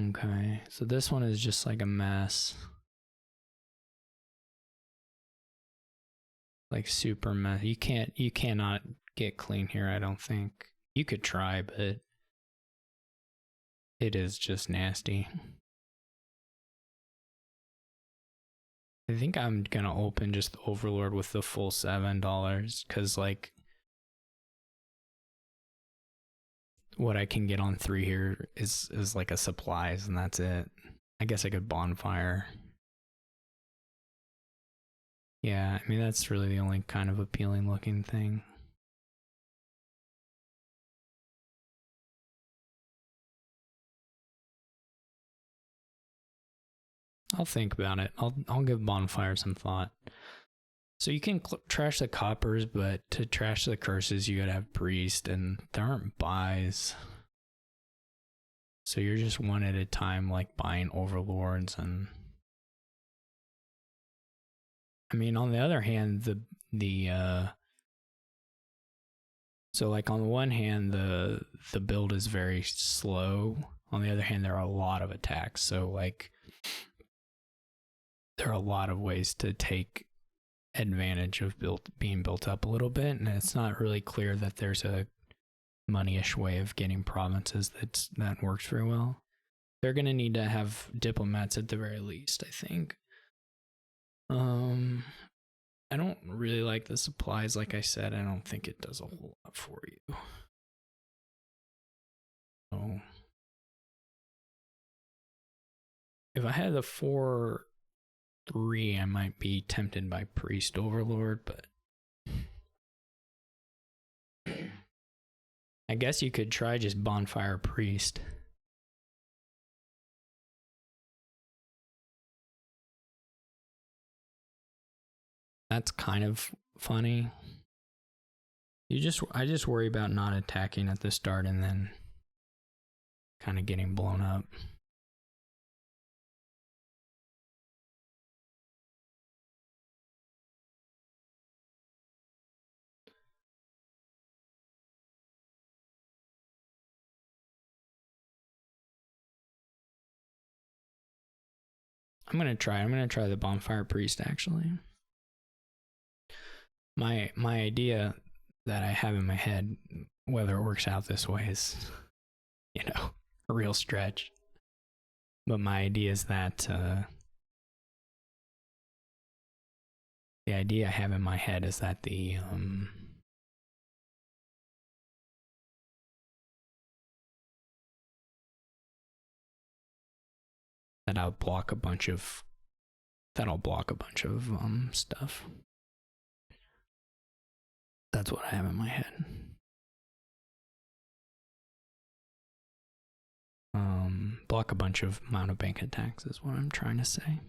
Okay, so this one is just like a mess. Like super mess. You cannot get clean here, I don't think. You could try, but it is just nasty. I think I'm gonna open just the Overlord with the full $7, because like what I can get on 3 here is like a supplies, and that's it. I guess I could bonfire. Yeah, I mean that's really the only kind of appealing looking thing. I'll think about it. I'll give bonfire some thought. So you can trash the coppers, but to trash the curses, you gotta have priest, and there aren't buys. So you're just one at a time, like buying overlords. And I mean, on the other hand, so like on the one hand, the build is very slow. On the other hand, there are a lot of attacks. So like there are a lot of ways to take advantage of being built up a little bit, and it's not really clear that there's a money-ish way of getting provinces that works very well. They're gonna need to have diplomats at the very least, I think. I don't really like the supplies, like I said. I don't think it does a whole lot for you. So if I had the 4-3, I might be tempted by Priest Overlord, but I guess you could try just Bonfire Priest. That's kind of funny. I just worry about not attacking at the start and then kind of getting blown up. I'm gonna try the Bonfire Priest actually. My idea that I have in my head, whether it works out this way is, a real stretch. But my idea is that the idea I have in my head is that that I'll block a bunch of stuff. That's what I have in my head. Block a bunch of amount of bank attacks is what I'm trying to say.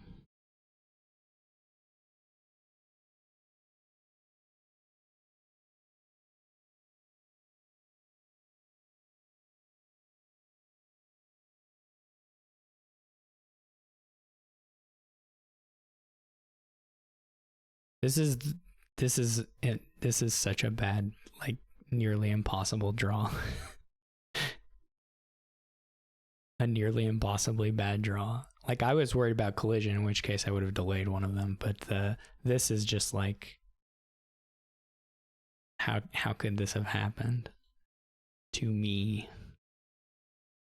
This is such a bad, like nearly impossible draw. A nearly impossibly bad draw. Like I was worried about collision, in which case I would have delayed one of them, but this is just like how could this have happened to me?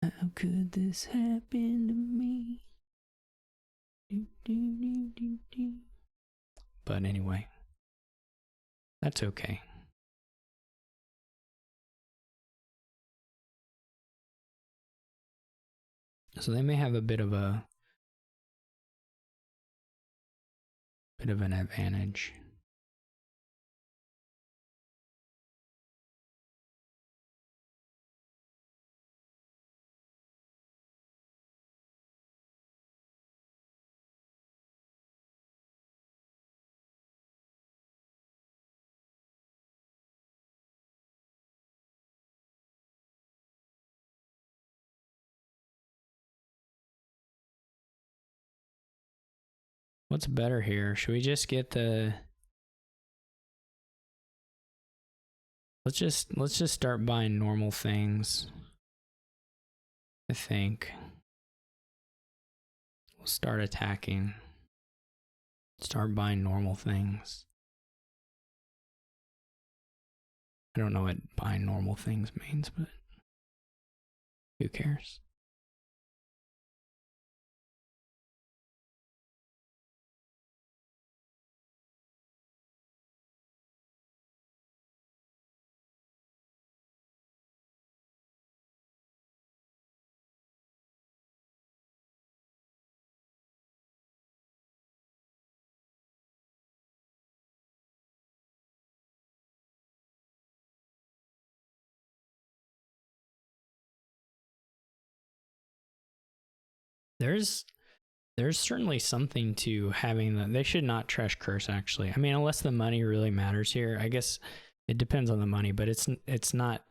How could this happen to me? But anyway, that's okay. So they may have a bit of an advantage. What's better here? Should we just get the... Let's just start buying normal things, I think. start attacking. Start buying normal things. I don't know what buying normal things means, but who cares? There's certainly something to having that. They should not trash curse, actually. I mean, unless the money really matters here. I guess it depends on the money, but it's not.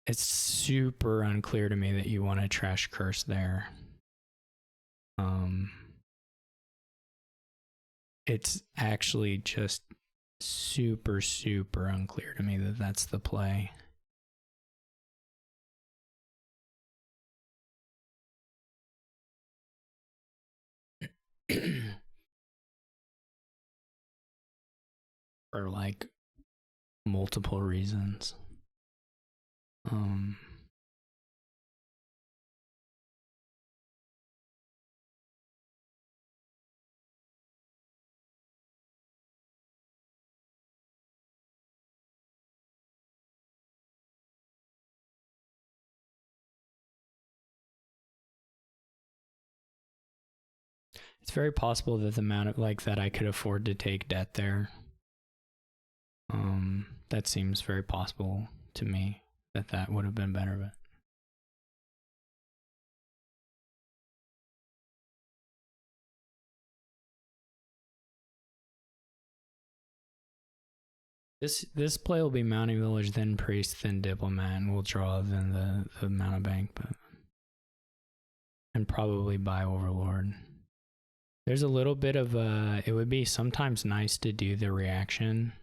It's super unclear to me that you want to trash curse there. It's actually just super unclear to me that that's the play. For like multiple reasons. It's very possible that the amount of like that I could afford to take debt there. That seems very possible to me that would have been better, but this play will be mounting village, then priest, then diplomat, and we'll draw then the mounted bank, but and probably buy overlord. There's a little bit of it would be sometimes nice to do the reaction,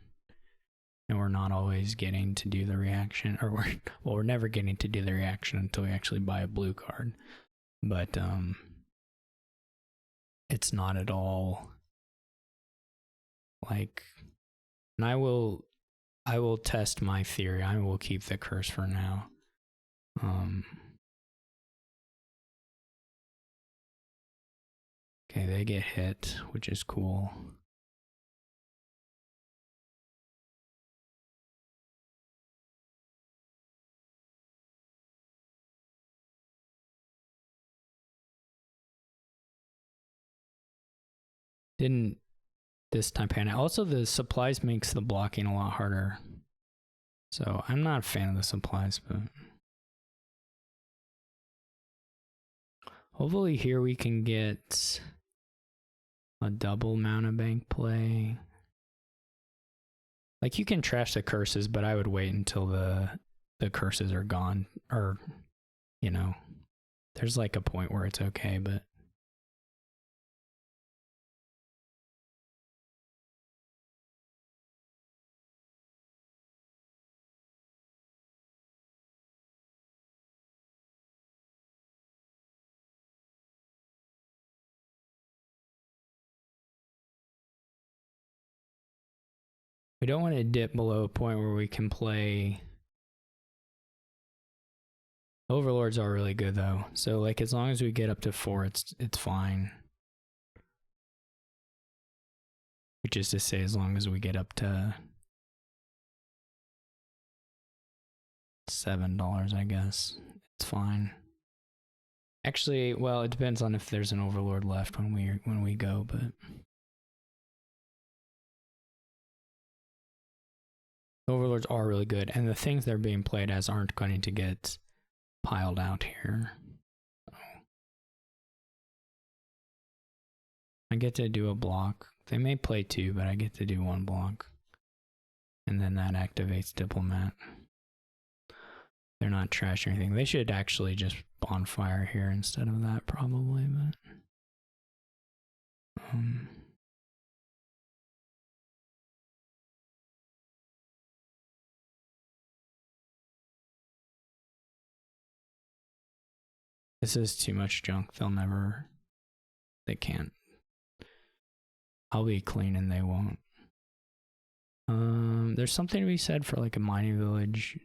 and we're not always getting to do the reaction, or we're never getting to do the reaction until we actually buy a blue card. But it's not at all like, and I will test my theory. I will keep the curse for now. Okay, they get hit, which is cool. Didn't this time pan out. Also, the supplies makes the blocking a lot harder. So I'm not a fan of the supplies, but hopefully here we can get a double mounted bank play. Like, you can trash the curses, but I would wait until the curses are gone, or, you know, there's like a point where it's okay, but we don't want to dip below a point where we can play. Overlords are really good though, so like as long as we get up to 4, it's fine. Which is to say, as long as we get up to $7, I guess it's fine. Actually, well, it depends on if there's an overlord left when we go, but overlords are really good, and the things they're being played as aren't going to get piled out here. I get to do a block. They may play 2, but I get to do 1 block. And then that activates diplomat. They're not trash or anything. They should actually just bonfire here instead of that, probably, but this is too much junk. They'll never They can't. I'll be clean and they won't. There's something to be said for like a mining village.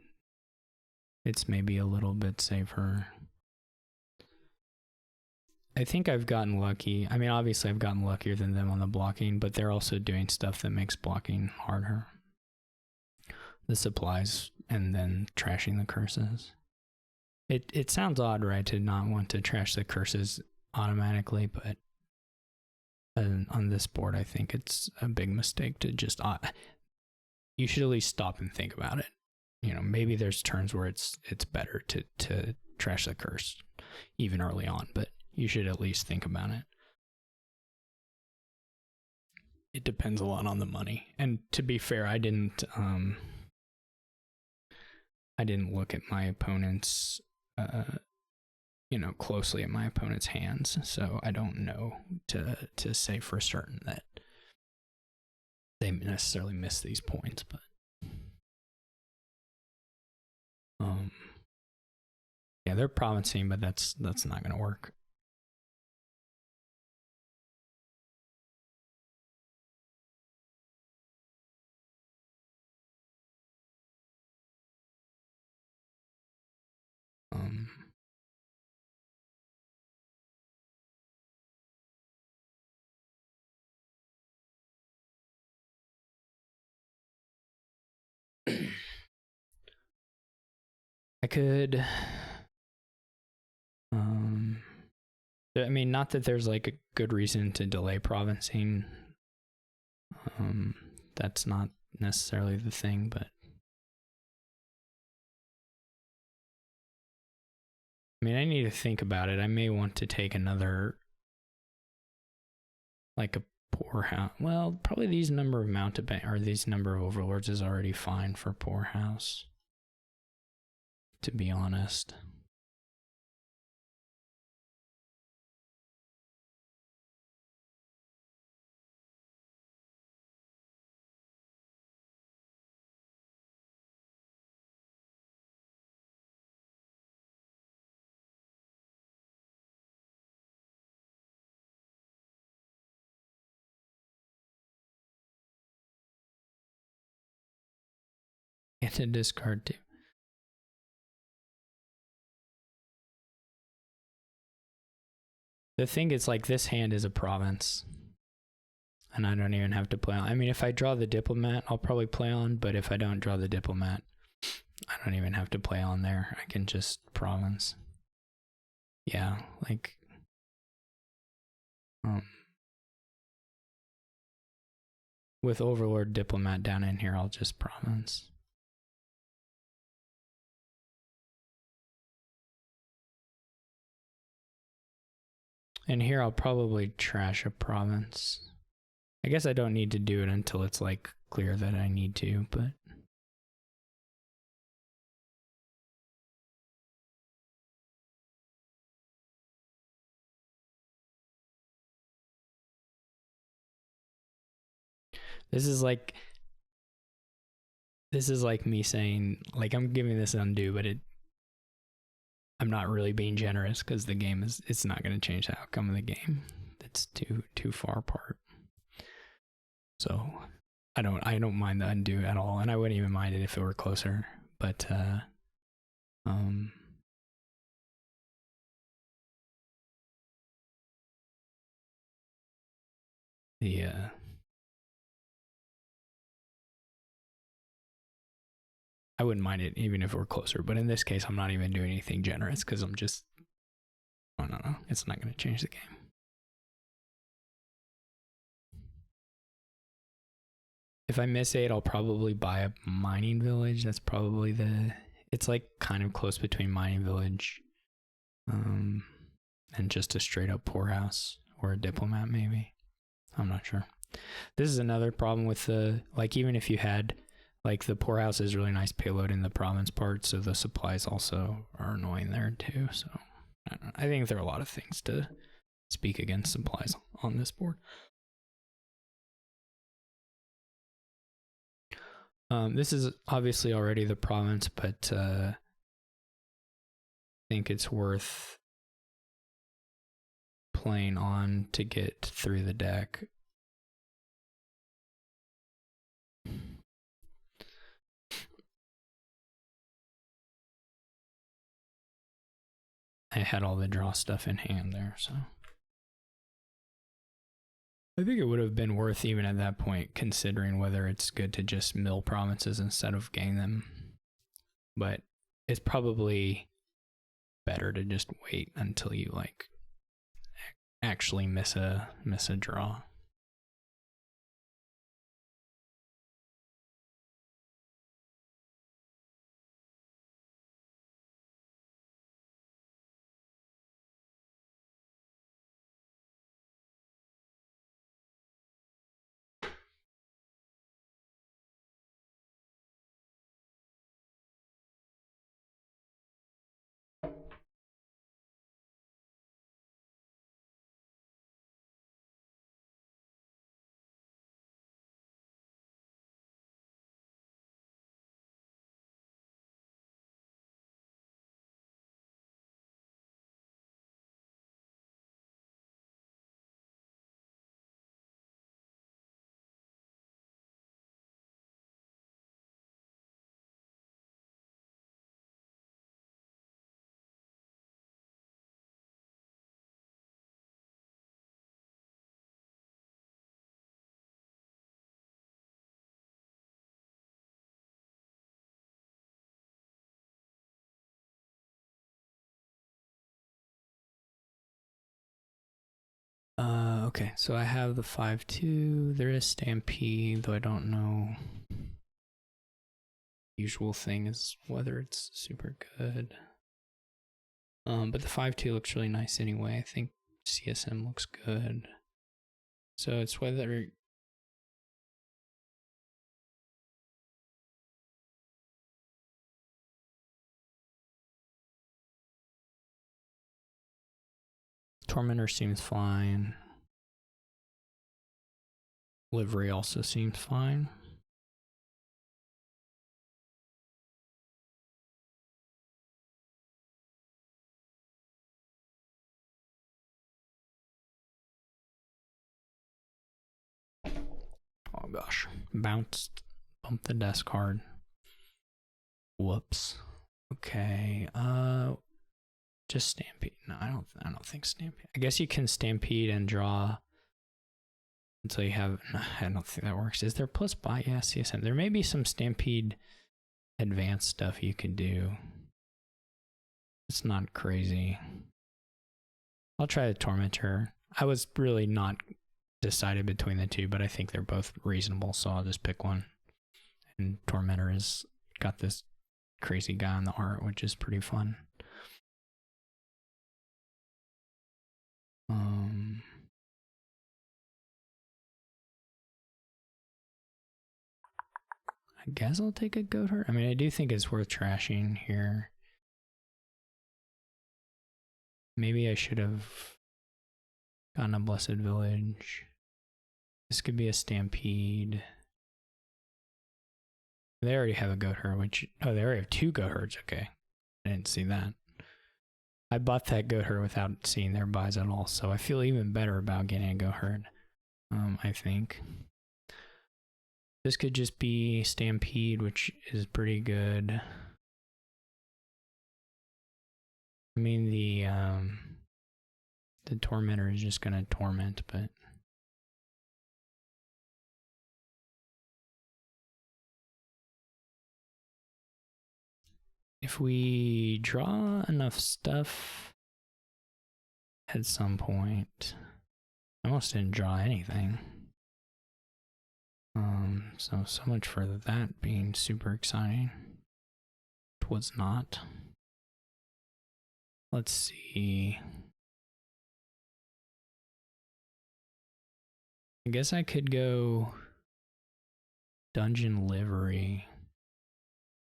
It's maybe a little bit safer. I think I've gotten lucky. I mean, obviously I've gotten luckier than them on the blocking, but they're also doing stuff that makes blocking harder. The supplies and then trashing the curses. It sounds odd, right, to not want to trash the curses automatically, but on this board, I think it's a big mistake to just... you should at least stop and think about it. You know, maybe there's turns where it's better to trash the curse even early on, but you should at least think about it. It depends a lot on the money. And to be fair, I didn't look at my opponent's you know, closely at my opponent's hands, so I don't know to say for certain that they necessarily miss these points, but yeah, they're promising, but that's not gonna work. I could, I mean, not that there's like a good reason to delay provincing. That's not necessarily the thing, but I mean, I need to think about it. I may want to take another, like a poorhouse. Well, probably these number of mounted or these number of overlords is already fine for poorhouse, to be honest. Get to discard too. The thing is, like, this hand is a province, and I don't even have to play on. I mean, if I draw the diplomat, I'll probably play on, but if I don't draw the diplomat, I don't even have to play on there. I can just province. Yeah, like, with Overlord Diplomat down in here, I'll just province. And here I'll probably trash a province. I guess I don't need to do it until it's like clear that I need to, but this is like me saying, like, I'm giving this undo, but I'm not really being generous because the game it's not going to change the outcome of the game. It's too far apart. So I don't mind the undo at all, and I wouldn't even mind it if it were closer. But I wouldn't mind it even if it were closer. But in this case, I'm not even doing anything generous because I'm just, I don't know. It's not going to change the game. If I miss 8, I'll probably buy a mining village. That's probably it's like kind of close between mining village and just a straight up poorhouse or a diplomat maybe. I'm not sure. This is another problem with like, even if you had, like, the poorhouse is really nice payload in the province part, so the supplies also are annoying there too. So I don't know. I think there are a lot of things to speak against supplies on this board. This is obviously already the province, but I think it's worth playing on to get through the deck. I had all the draw stuff in hand there, so I think it would have been worth, even at that point, considering whether it's good to just mill provinces instead of gain them. But it's probably better to just wait until you like actually miss a draw. Okay, so I have the 5-2. There is Stampede, though I don't know. Usual thing is whether it's super good. But the 5-2 looks really nice anyway. I think CSM looks good. So it's whether Tormentor seems fine. Livery also seems fine. Oh gosh, bounced, bumped the desk hard. Whoops. Okay. Just Stampede. No, I don't think Stampede. I guess you can Stampede and draw until you have. No, I don't think that works. Is there plus buy? Yeah, CSM. There may be some Stampede advanced stuff you could do. It's not crazy. I'll try the Tormentor. I was really not decided between the two, but I think they're both reasonable, so I'll just pick one. And Tormentor has got this crazy guy on the art, which is pretty fun. I guess I'll take a goat herd. I mean, I do think it's worth trashing here. Maybe I should have gotten a Blessed Village. This could be a Stampede. They already have a goat herd, which... Oh, they already have 2 goat herds. Okay. I didn't see that. I bought that goat herd without seeing their buys at all, so I feel even better about getting a goat herd, I think. This could just be Stampede, which is pretty good. I mean, the Tormentor is just gonna torment, but if we draw enough stuff at some point, I almost didn't draw anything. So much for that being super exciting. It was not. Let's see. I guess I could go Dungeon Livery.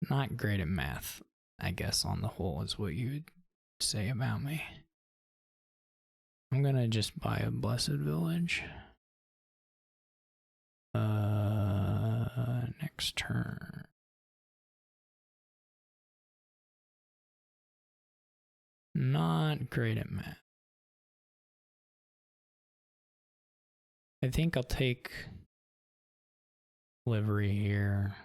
Not great at math, I guess, on the whole, is what you would say about me. I'm gonna just buy a Blessed Village. Next turn. Not great at math. I think I'll take livery here.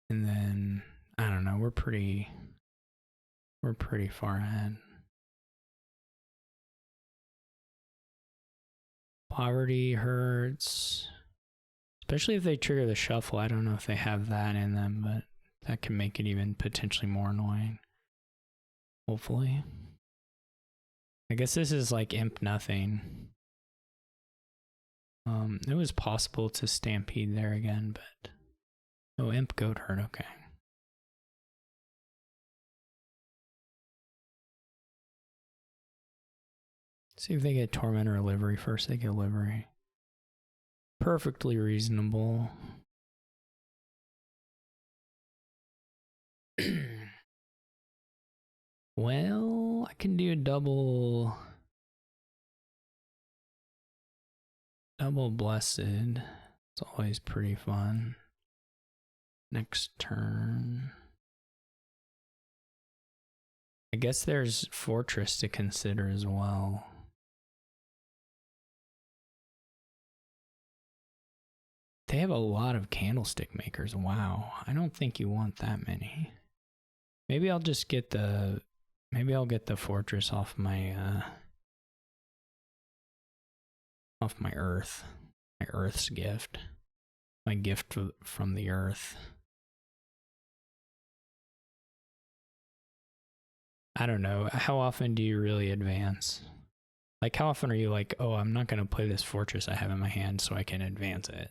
And then, I don't know, we're pretty far ahead. Poverty hurts. Especially if they trigger the shuffle. I don't know if they have that in them, but that can make it even potentially more annoying. Hopefully. I guess this is like imp nothing. It was possible to stampede there again, but oh, imp goat hurt, okay. See if they get torment or livery first. They get livery. Perfectly reasonable. Well, I can do a double blessed. It's always pretty fun. Next turn. I guess there's fortress to consider as well. They have a lot of candlestick makers. Wow. I don't think you want that many. Maybe I'll just get the fortress off my earth. My earth's gift. My gift from the earth. I don't know. How often do you really advance? Like, how often are you like, oh, I'm not going to play this fortress I have in my hand so I can advance it?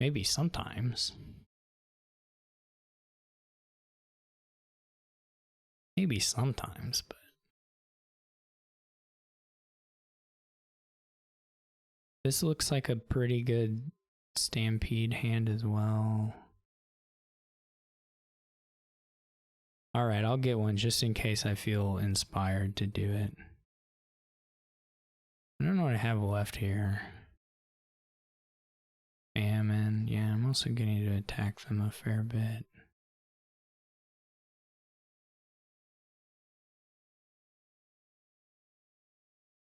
Maybe sometimes. Maybe sometimes, but this looks like a pretty good stampede hand as well. All right, I'll get one just in case I feel inspired to do it. I don't know what I have left here. Famine. Yeah, I'm also getting to attack them a fair bit.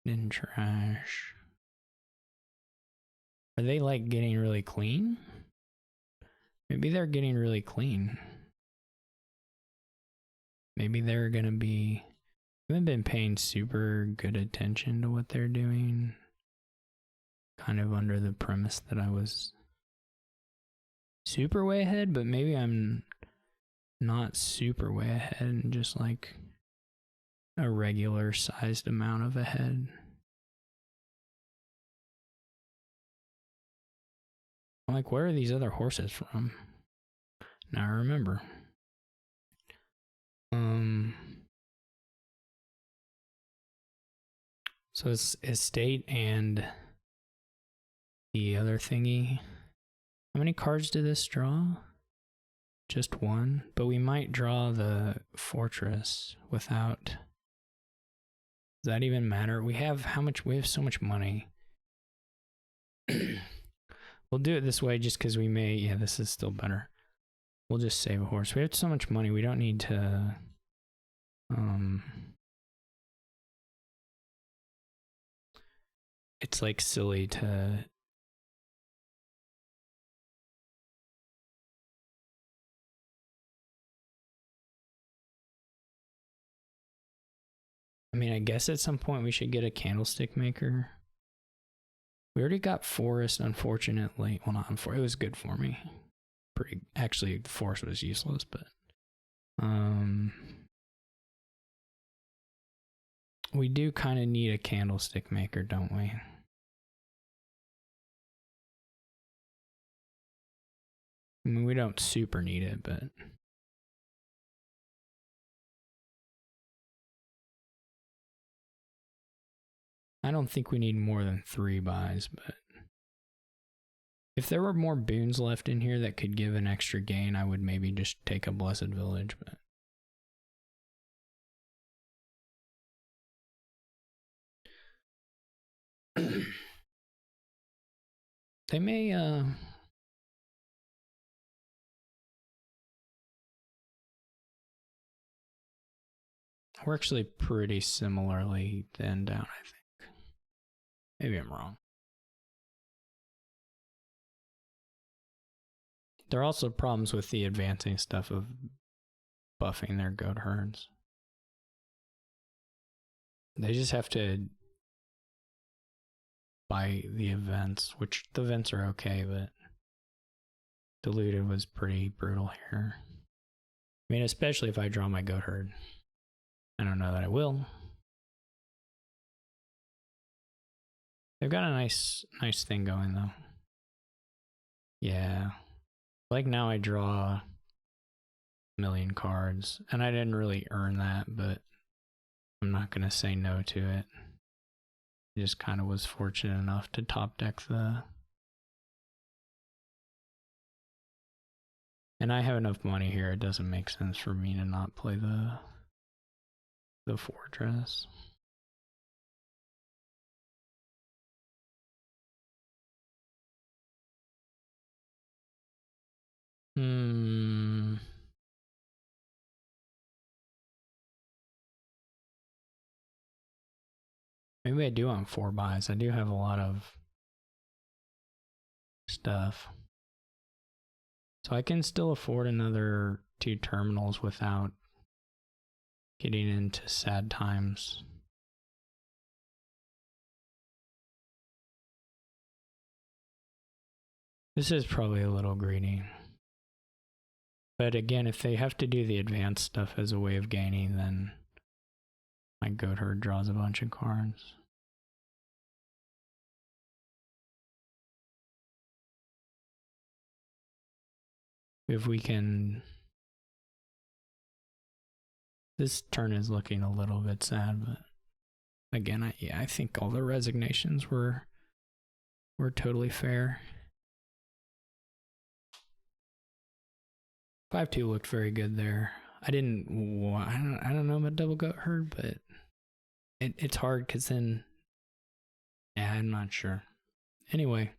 In trash. Are they like getting really clean? Maybe they're getting really clean. Maybe they're gonna be... I haven't been paying super good attention to what they're doing. Kind of under the premise that I was super way ahead, but maybe I'm not super way ahead and just like a regular sized amount of ahead. I'm like, where are these other horses from? Now I remember. So it's estate and the other thingy. How many cards did this draw? Just one, but we might draw the fortress without. Does that even matter? We have how much? We have so much money. We'll do it this way just because we may. Yeah, this is still better. We'll just save a horse. We have so much money. We don't need to. It's like silly to. I mean, I guess at some point we should get a candlestick maker. We already got forest, unfortunately. Well, not unfortunately. It was good for me. Actually, the forest was useless, but we do kind of need a candlestick maker, don't we? I mean, we don't super need it, but I don't think we need more than 3 buys, but if there were more boons left in here that could give an extra gain, I would maybe just take a Blessed Village, but they may we're actually pretty similarly then down, I think. Maybe I'm wrong. There are also problems with the advancing stuff of buffing their goat herds. They just have to buy the events, which the events are okay, but diluted was pretty brutal here. I mean, especially if I draw my goat herd. I don't know that I will. They've got a nice thing going though. Yeah. Like now I draw 1,000,000 cards, and I didn't really earn that, but I'm not gonna say no to it. I just kind of was fortunate enough to top deck the... And I have enough money here, it doesn't make sense for me to not play the fortress. Maybe I do want 4 buys. I do have a lot of stuff. So I can still afford another 2 terminals without getting into sad times. This is probably a little greedy. But again, if they have to do the advanced stuff as a way of gaining, then my goat herd draws a bunch of cards. If we can... This turn is looking a little bit sad, but again, I think all the resignations were totally fair. 5-2 looked very good there. I don't know about double goat herd, but it's hard because then, yeah, I'm not sure. Anyway,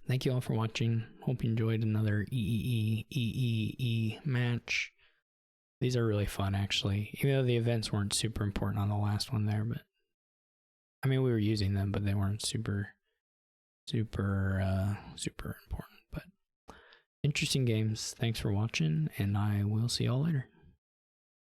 thank you all for watching. Hope you enjoyed another EEEE match. These are really fun, actually. Even though the events weren't super important on the last one there, but I mean, we were using them, but they weren't super important. But interesting games. Thanks for watching, and I will see y'all later.